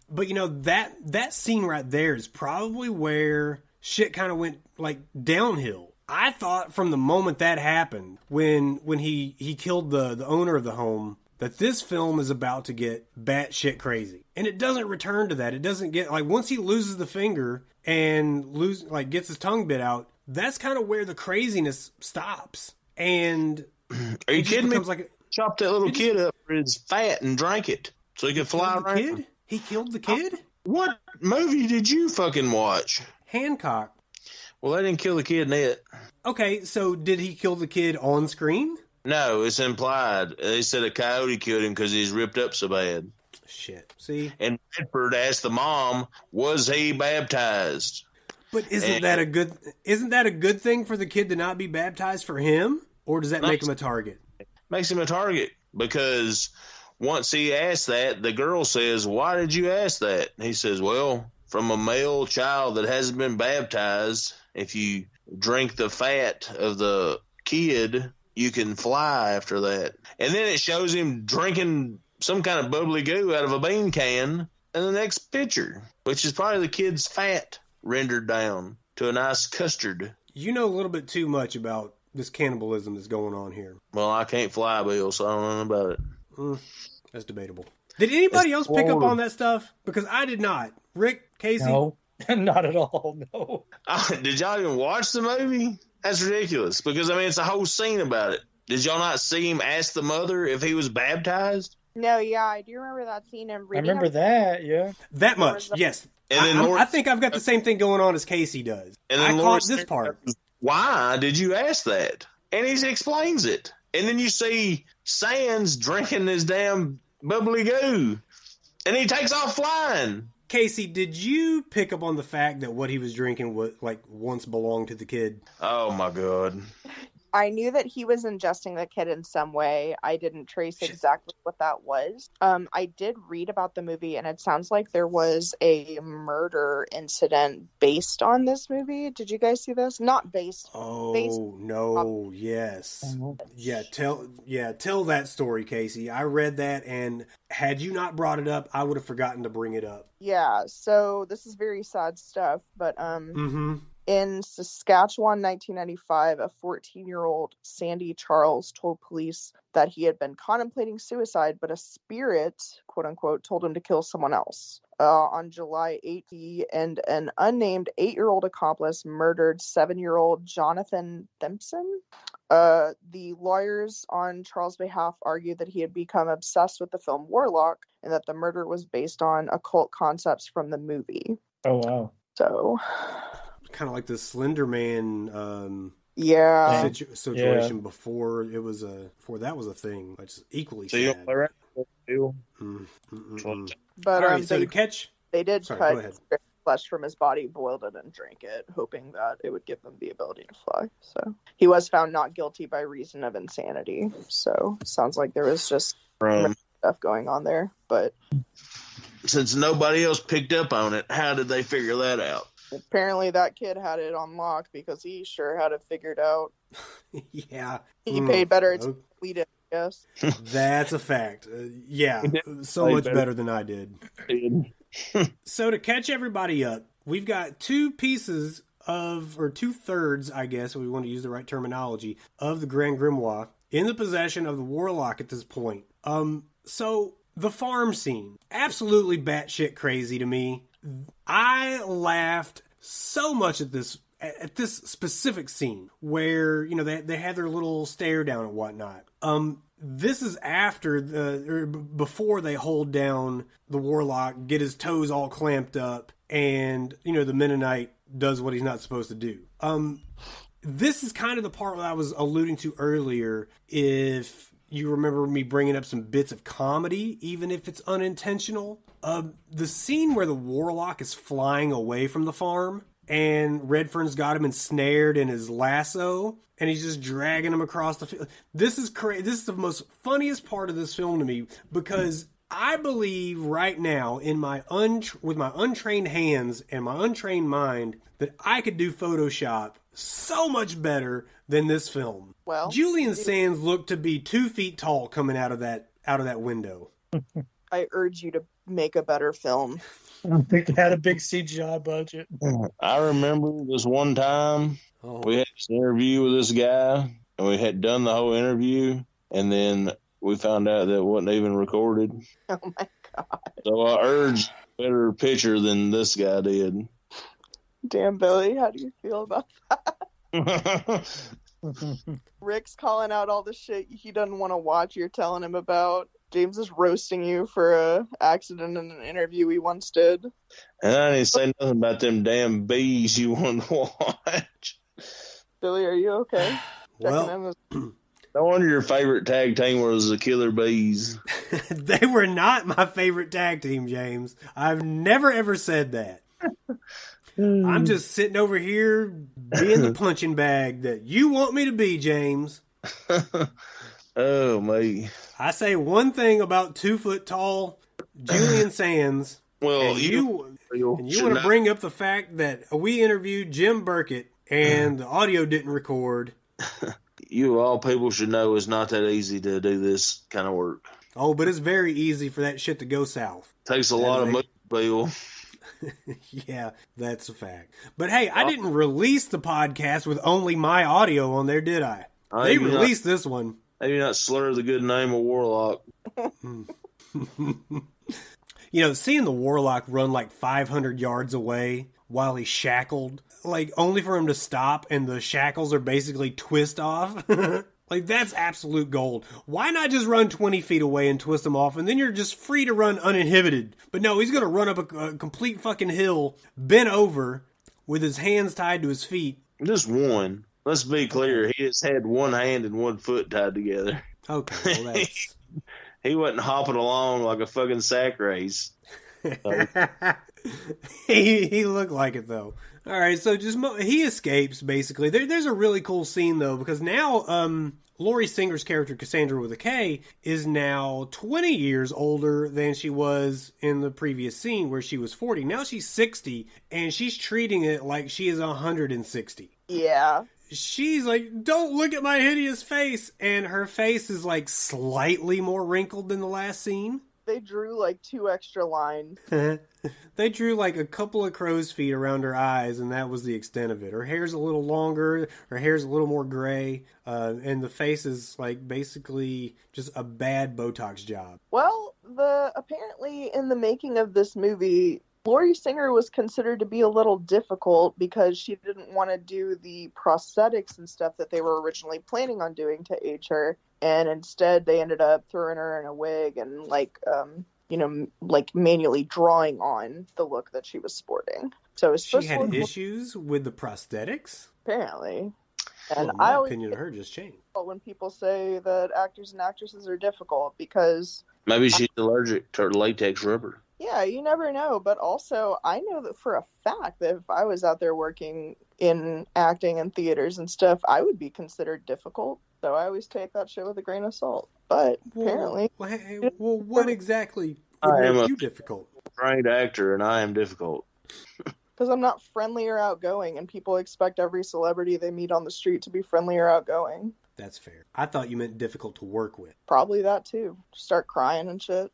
But that scene right there is probably where shit kind of went like downhill. I thought from the moment that happened, when he killed the owner of the home, that this film is about to get batshit crazy. And it doesn't return to that. It doesn't get, like, once he loses the finger and gets his tongue bit out, that's kind of where the craziness stops. And are you kidding me? Chopped that little kid up for his fat and drank it so he could fly around. Kid? He killed the kid? What movie did you fucking watch? Hancock. Well, they didn't kill the kid in it. Okay, so did he kill the kid on screen? No, it's implied. They said a coyote killed him because he's ripped up so bad. Shit. See? And Bedford asked the mom, was he baptized? But isn't that a good thing for the kid to not be baptized for him? Or does that make him a target? Makes him a target because once he asked that, the girl says, why did you ask that? And he says, well, from a male child that hasn't been baptized, if you drink the fat of the kid, you can fly after that. And then it shows him drinking some kind of bubbly goo out of a bean can in the next picture, which is probably the kid's fat rendered down to a nice custard. You know a little bit too much about this cannibalism that's going on here. Well, I can't fly, Bill, so I don't know about it. That's debatable. Did anybody else pick up on that stuff? Because I did not. Rick, Casey? No, not at all, no. Did y'all even watch the movie? That's ridiculous, because, it's a whole scene about it. Did y'all not see him ask the mother if he was baptized? No, yeah, I do remember that scene. And I remember that, yeah. That much, yes. And then I think I've got the same thing going on as Casey does. And then I caught this part. Why did you ask that? And he explains it. And then you see Sands drinking this damn bubbly goo. And he takes off flying. Casey, did you pick up on the fact that what he was drinking once belonged to the kid? Oh, my God. I knew that he was ingesting the kid in some way. I didn't trace exactly what that was. I did read about the movie, and it sounds like there was a murder incident based on this movie. Did you guys see this? Not based. Oh, based no, yes. Tell that story, Casey. I read that, and had you not brought it up, I would have forgotten to bring it up. Yeah, so this is very sad stuff, but In Saskatchewan, 1995, a 14-year-old Sandy Charles told police that he had been contemplating suicide, but a spirit, quote unquote, told him to kill someone else. On July 8th, he and an unnamed 8-year-old accomplice murdered 7-year-old Jonathan Thimpson. The lawyers on Charles' behalf argued that he had become obsessed with the film Warlock and that the murder was based on occult concepts from the movie. Oh, wow. So... kind of like the Slender Man situation before that was a thing. It's equally sad. But all right, so to catch, they did cut flesh from his body, boiled it, and drank it, hoping that it would give him the ability to fly. So he was found not guilty by reason of insanity. So sounds like there was just stuff going on there. But since nobody else picked up on it, how did they figure that out? Apparently that kid had it on lock because he sure had it figured out. Yeah. He paid better to lead it, I guess. That's a fact. Yeah, so much better than I did. So to catch everybody up, we've got 2 pieces of, or 2/3, I guess, if we want to use the right terminology, of the Grand Grimoire in the possession of the Warlock at this point. So the farm scene, absolutely batshit crazy to me. I laughed so much at this specific scene where, you know, they had their little stare down and whatnot. This is after before they hold down the Warlock, get his toes all clamped up, and, you know, the Mennonite does what he's not supposed to do. This is kind of the part that I was alluding to earlier. If you remember me bringing up some bits of comedy, even if it's unintentional. The scene where the Warlock is flying away from the farm and Redfern's got him ensnared in his lasso and he's just dragging him across the field. This is crazy. This is the most funniest part of this film to me because I believe right now in my with my untrained hands and my untrained mind that I could do Photoshop so much better than this film. Well, Julian Sands looked to be 2 feet tall coming out of that window. I urge you to make a better film. I don't think they had a big CGI budget. I remember this one time we had this interview with this guy, and we had done the whole interview, and then we found out that it wasn't even recorded. Oh my God. So I urged a better picture than this guy did. Damn, Billy, how do you feel about that? Rick's calling out all the shit he doesn't want to watch you're telling him about. James is roasting you for a accident in an interview we once did. And I didn't say nothing about them damn bees you want to watch. Billy, are you okay? Well, no wonder your favorite tag team was the Killer Bees. They were not my favorite tag team, James. I've never ever said that. I'm just sitting over here being the punching bag that you want me to be, James. Oh, me. I say one thing about 2 foot tall Julian Sands. Well, you want to bring up the fact that we interviewed Jim Burkett and the audio didn't record. You, all people, should know it's not that easy to do this kind of work. Oh, but it's very easy for that shit to go south. Takes a lot of money, Bill. Yeah, that's a fact. But hey, I didn't release the podcast with only my audio on there, did I? They released this one. Maybe not slur the good name of Warlock. You know, seeing the Warlock run like 500 yards away while he's shackled, like only for him to stop and the shackles are basically twist off. Like, that's absolute gold. Why not just run 20 feet away and twist them off, and then you're just free to run uninhibited? But no, he's going to run up a complete fucking hill, bent over, with his hands tied to his feet. Just one. Let's be clear. He just had one hand and one foot tied together. Okay, well, that's... He wasn't hopping along like a fucking sack race. So. He looked like it, though. All right, so he escapes, basically. There's a really cool scene, though, because now Laurie Singer's character, Cassandra with a K, is now 20 years older than she was in the previous scene where she was 40. Now she's 60, and she's treating it like she is 160. Yeah. She's like, don't look at my hideous face. And her face is like slightly more wrinkled than the last scene. They drew like 2 extra lines. They drew like a couple of crow's feet around her eyes, and that was the extent of it. Her hair's a little longer, her hair's a little more gray, and the face is like basically just a bad Botox job. Well, apparently in the making of this movie, Lori Singer was considered to be a little difficult because she didn't want to do the prosthetics and stuff that they were originally planning on doing to age her. And instead, they ended up throwing her in a wig and, like, manually drawing on the look that she was sporting. So it was she had issues with the prosthetics? Apparently. And well, my opinion of her just changed. When people say that actors and actresses are difficult because... Maybe she's allergic to latex rubber. Yeah, you never know. But also, I know that for a fact that if I was out there working in acting and theaters and stuff, I would be considered difficult. So I always take that shit with a grain of salt. But apparently... Well, what exactly would make you difficult? Trained actor, and I am difficult. Because I'm not friendly or outgoing, and people expect every celebrity they meet on the street to be friendly or outgoing. That's fair. I thought you meant difficult to work with. Probably that, too. Start crying and shit.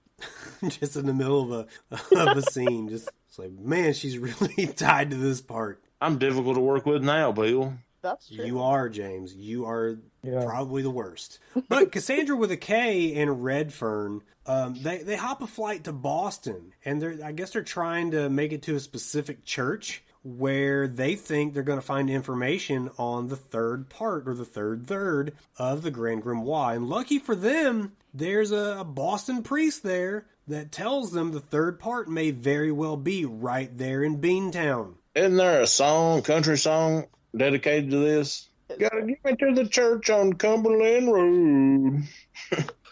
Just in the middle of a scene. Just it's like, man, she's really tied to this part. I'm difficult to work with now, Bill. That's true. You are, James. You are probably the worst. But Cassandra with a K and Redfern, they hop a flight to Boston, and I guess they're trying to make it to a specific church where they think they're going to find information on the third part, or the third of the Grand Grimoire. And lucky for them, there's a Boston priest there that tells them the third part may very well be right there in Beantown. Isn't there a country song, dedicated to this? Gotta get me to the church on Cumberland Road.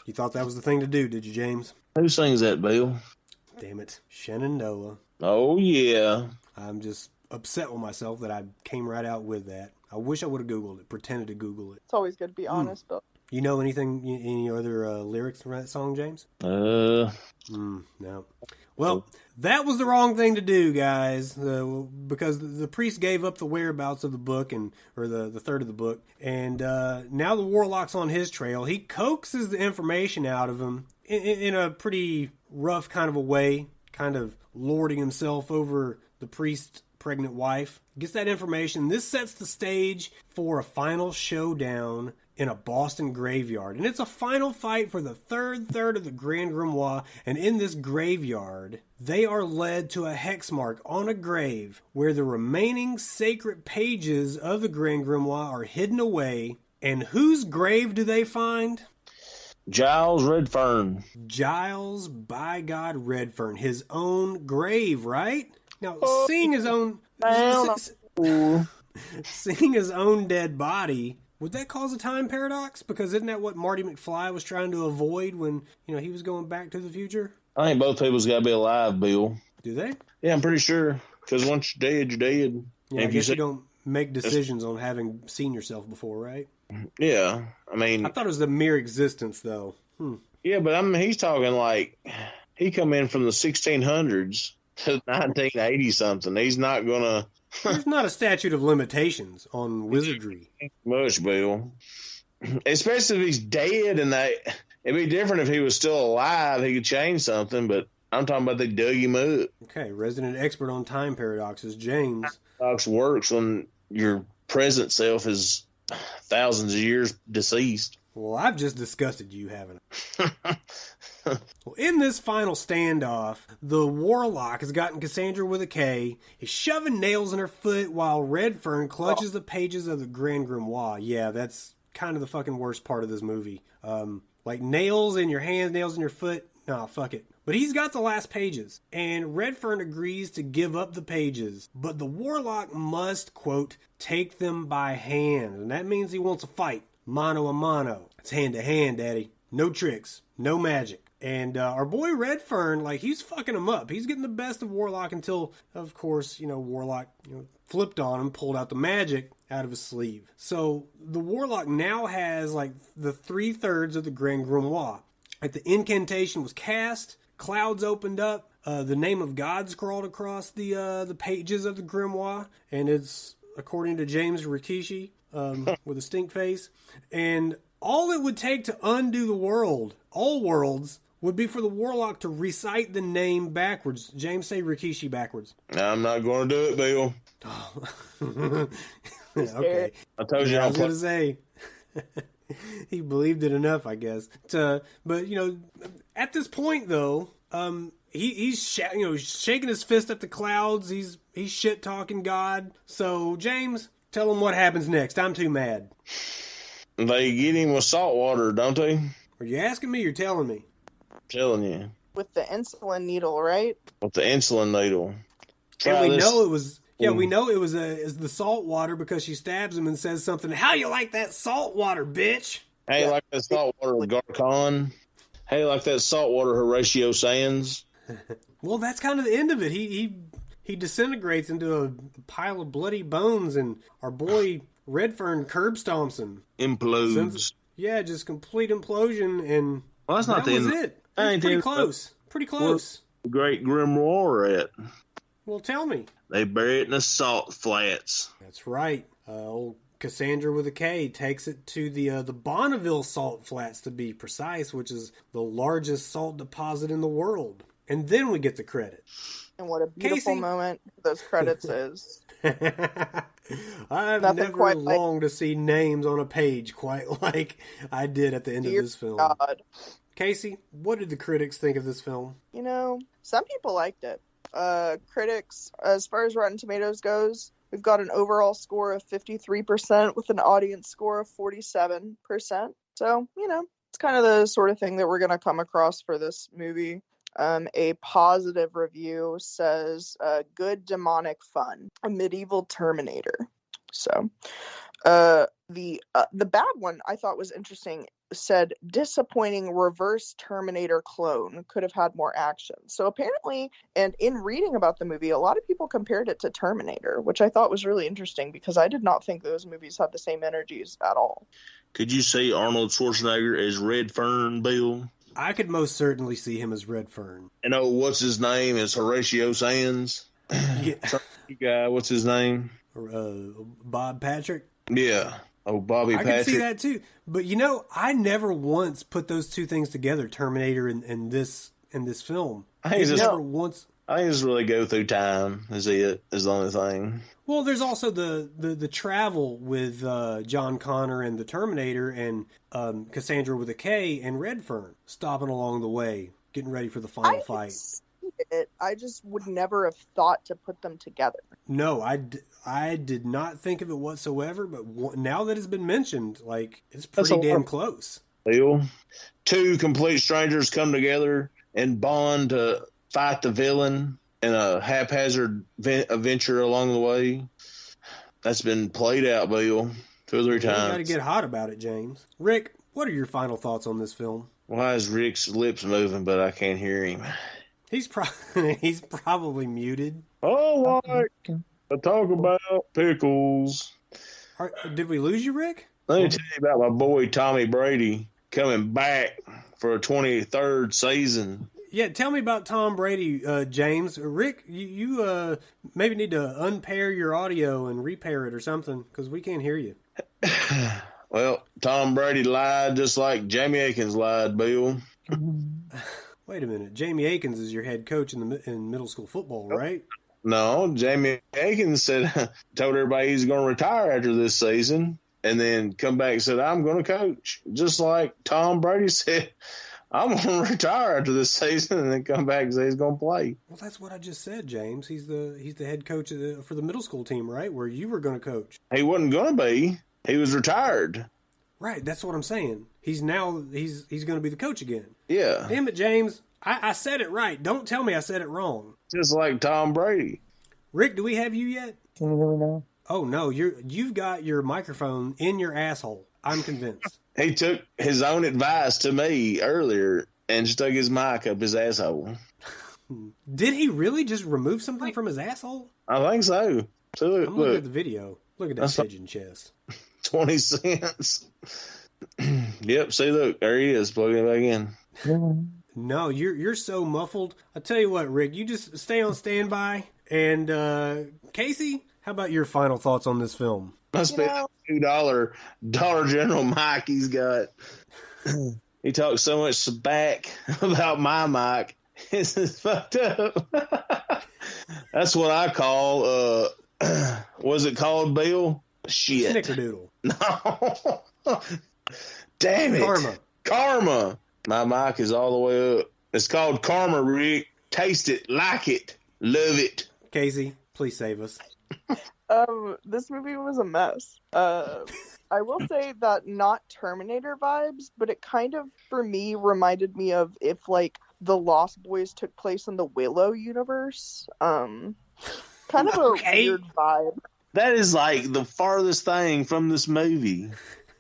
You thought that was the thing to do, did you, James? Who sings that, Bill? Damn it. Shenandoah. Oh, yeah. I'm just upset with myself that I came right out with that. I wish I would have Googled it, pretended to Google it. It's always good to be honest, Bill. You know any other lyrics from that song, James? No. Well, that was the wrong thing to do, guys, because the priest gave up the whereabouts of the book, or the third of the book, and now the Warlock's on his trail. He coaxes the information out of him in a pretty rough kind of a way, kind of lording himself over the priest's pregnant wife. Gets that information. This sets the stage for a final showdown in a Boston graveyard. And it's a final fight for the third of the Grand Grimoire. And in this graveyard, they are led to a hex mark on a grave where the remaining sacred pages of the Grand Grimoire are hidden away. And whose grave do they find? Giles Redfern. Giles, by God, Redfern. His own grave, right? Now, seeing his own dead body, would that cause a time paradox? Because isn't that what Marty McFly was trying to avoid when he was going back to the future? I think both people's got to be alive, Bill. Do they? Yeah, I'm pretty sure. Because once you're dead, you're dead. Yeah, I guess you don't make decisions on having seen yourself before, right? Yeah, I mean... I thought it was the mere existence, though. Yeah, but he's talking like... He come in from the 1600s to 1980-something. He's not going to... There's not a statute of limitations on wizardry. Much, Bill. Especially if he's dead, and it'd be different if he was still alive. He could change something, but I'm talking about they dug him up. Okay, resident expert on time paradoxes, James. Paradox works when your present self is thousands of years deceased. Well, I've just disgusted you, haven't I? Well, in this final standoff, the Warlock has gotten Cassandra with a K, is shoving nails in her foot while Redfern clutches the pages of the Grand Grimoire. Yeah, that's kind of the fucking worst part of this movie. Like nails in your hands, nails in your foot. Nah, fuck it. But he's got the last pages, and Redfern agrees to give up the pages, but the Warlock must, quote, take them by hand, and that means he wants a fight. Mano a mano. It's hand to hand, daddy. No tricks. No magic. And our boy Redfern, he's fucking him up. He's getting the best of Warlock until, of course, Warlock flipped on him, pulled out the magic out of his sleeve. So the Warlock now has, the 3/3 of the Grand Grimoire. The incantation was cast, clouds opened up, the name of God scrawled across the pages of the Grimoire, and it's, according to James Rikishi, with a stink face, and all it would take to undo the world, all worlds, would be for the Warlock to recite the name backwards. James, say Rikishi backwards. I'm not going to do it, Bill. Okay. I told you. I was going to say, he believed it enough, I guess. But, you know, at this point, though, he's shaking his fist at the clouds. He's shit-talking God. So, James, tell him what happens next. I'm too mad. They get him with salt water, don't they? Are you asking me or telling me? I'm telling you. With the insulin needle, right? With the insulin needle. And we know it was... Yeah, we know it was the salt water because she stabs him and says something. How you like that salt water, bitch? Hey, like that salt water, Garcon. Hey, like that salt water, Horatio Sands. Well, that's kind of the end of it. He disintegrates into a pile of bloody bones, and our boy Redfern curb stomps him. Implodes. Yeah, just complete implosion, and well, that's not that the was end. it. That's pretty close. Pretty close. Great Grim Roar at. Well, tell me. They bury it in the salt flats. That's right. Old Cassandra with a K takes it to the Bonneville salt flats, to be precise, which is the largest salt deposit in the world. And then we get the credit. And what a beautiful Casey? moment those credits is. I've Nothing never quite longed to see names on a page quite like I did at the end of this film. God. Casey, what did the critics think of this film? You know, some people liked it. Critics, as far as Rotten Tomatoes goes, we've got an overall score of 53% with an audience score of 47%. So, you know, it's kind of the sort of thing that we're going to come across for this movie. A positive review says, good demonic fun, a medieval Terminator. So, the bad one I thought was interesting said disappointing reverse Terminator clone, could have had more action. So apparently, and in reading about the movie, a lot of people compared it to Terminator, which I thought was really interesting because I did not think those movies had the same energies at all. Could you see Arnold Schwarzenegger as Redfern, Bill? I could most certainly see him as Redfern. And what's his name is Horatio Sands. Yeah. Guy, what's his name? Bob Patrick? Yeah. Oh, Bobby Patrick. I can see that too. But you know, I never once put those two things together, Terminator and this film. I think I just really go through time is the only thing. Well, there's also the travel with John Connor and the Terminator and Cassandra with a K and Redfern stopping along the way, getting ready for the final fight. I just would never have thought to put them together. No, I did not think of it whatsoever, but now that it's been mentioned, like, it's pretty damn close. Two complete strangers come together and bond to fight the villain in a haphazard adventure along the way. That's been played out, Bill, 2 or 3 times. You got to get hot about it, James. Rick, what are your final thoughts on this film? Why is Rick's lips moving, but I can't hear him? He's probably muted. Oh, like I talk about pickles. Did we lose you, Rick? Let me tell you about my boy Tommy Brady coming back for a 23rd season. Yeah, tell me about Tom Brady, James. Rick, you maybe need to unpair your audio and repair it or something, because we can't hear you. Well, Tom Brady lied just like Jamie Akins lied, Bill. Wait a minute. Jamie Akins is your head coach in middle school football, right? No, Jamie Akins told everybody he's going to retire after this season, and then come back and said, I'm going to coach. Just like Tom Brady said, I'm going to retire after this season, and then come back and say he's going to play. Well, that's what I just said, James. He's the head coach for the middle school team, right? Where you were going to coach. He wasn't going to be. He was retired. Right, that's what I'm saying. He's going to be the coach again. Yeah. Damn it, James. I said it right. Don't tell me I said it wrong. Just like Tom Brady. Rick, do we have you yet? Can you hear me now? Oh, no. You've got your microphone in your asshole. I'm convinced. He took his own advice to me earlier and stuck his mic up his asshole. Did he really just remove something from his asshole? I think so. So look, I'm looking at the video. Look at that pigeon chest. 20 cents. Yep, see, look, there he is, plugging it back in. No, you're so muffled. I'll tell you what, Rick, you just stay on standby. And Casey, how about your final thoughts on this film? I spent $2 Dollar General mic he's got. He talks so much back about my mic. It's fucked up. That's what I call, what's it called, Bill? Shit. Snickerdoodle. No. Damn it. Karma. My mic is all the way up. It's called Karma, Rick. Taste it. Like it. Love it. Casey, please save us. This movie was a mess. I will say that not Terminator vibes, but it kind of, for me, reminded me of if, like, the Lost Boys took place in the Willow universe. Kind of a weird vibe. That is, like, the farthest thing from this movie.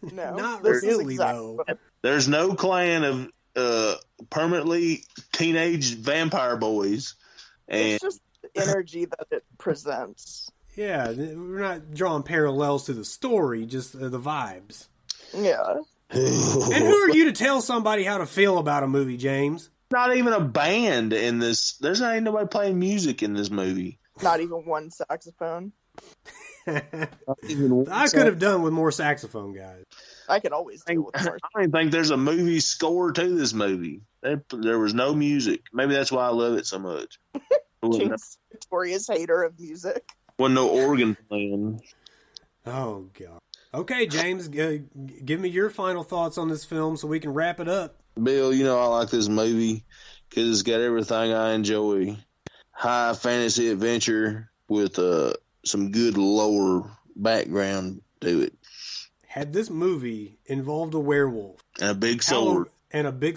No, not this really, is though. There's no clan of permanently teenage vampire boys. And it's just the energy that it presents. Yeah, we're not drawing parallels to the story, just the vibes. Yeah. And who are you to tell somebody how to feel about a movie, James? Not even a band in this. There's not even nobody playing music in this movie. Not even one saxophone. I could have done with more saxophone, guys. I could always deal with more. I don't even think there's a movie score to this movie. There was no music. Maybe that's why I love it so much. James, notorious hater of music. Wasn't no organ playing. Oh, God. Okay, James, give me your final thoughts on this film so we can wrap it up. Bill, you know I like this movie because it's got everything I enjoy. High fantasy adventure with some good lore background to it. Had this movie involved a werewolf And a big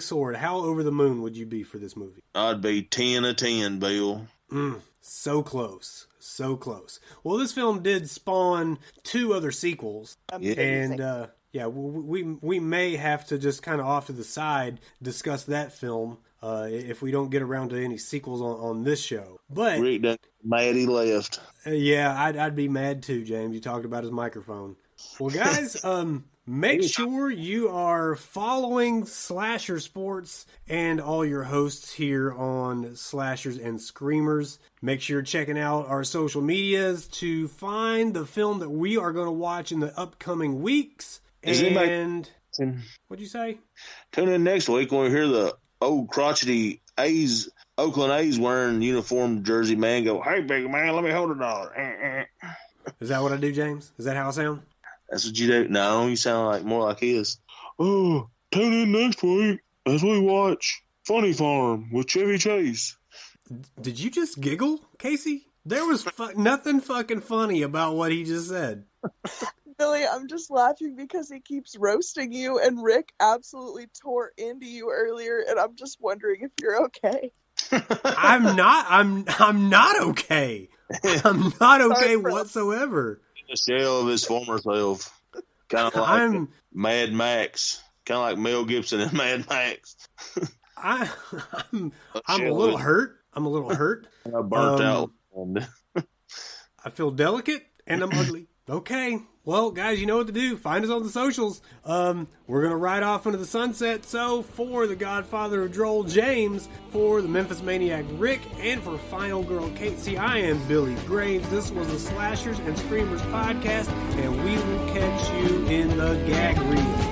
sword. How over the moon would you be for this movie? I'd be 10 of 10, Bill. So close. So close. Well, this film did spawn 2 other sequels. Amazing. And, we may have to just kind of off to the side discuss that film if we don't get around to any sequels on this show. But Rick done mad he left. Yeah, I'd be mad too, James. You talked about his microphone. Well, guys, make sure you are following Slasher Sports and all your hosts here on Slashers and Screamers. Make sure you're checking out our social medias to find the film that we are going to watch in the upcoming weeks. And what'd you say? Tune in next week when we hear the old crotchety Oakland A's wearing uniform jersey man go, "Hey, big man, let me hold $1." Is that what I do, James? Is that how I sound? That's what you do? No, you sound like more like his. Oh, tune in next week as we watch Funny Farm with Chevy Chase. Did you just giggle, Casey? There was nothing fucking funny about what he just said. Billy, I'm just laughing because he keeps roasting you, and Rick absolutely tore into you earlier, and I'm just wondering if you're okay. I'm not okay. I'm not okay whatsoever. A shell of his former self. Kind of like Mad Max. Kind of like Mel Gibson and Mad Max. I'm a little hurt. I'm a little hurt. I burnt out. I feel delicate and I'm ugly. Okay. Well, guys, you know what to do. Find us on the socials. We're going to ride off into the sunset. So, for the Godfather of Droll James, for the Memphis Maniac Rick, and for Final Girl Casey, I am Billy Graves. This was the Slashers and Screamers podcast, and we will catch you in the gag reel.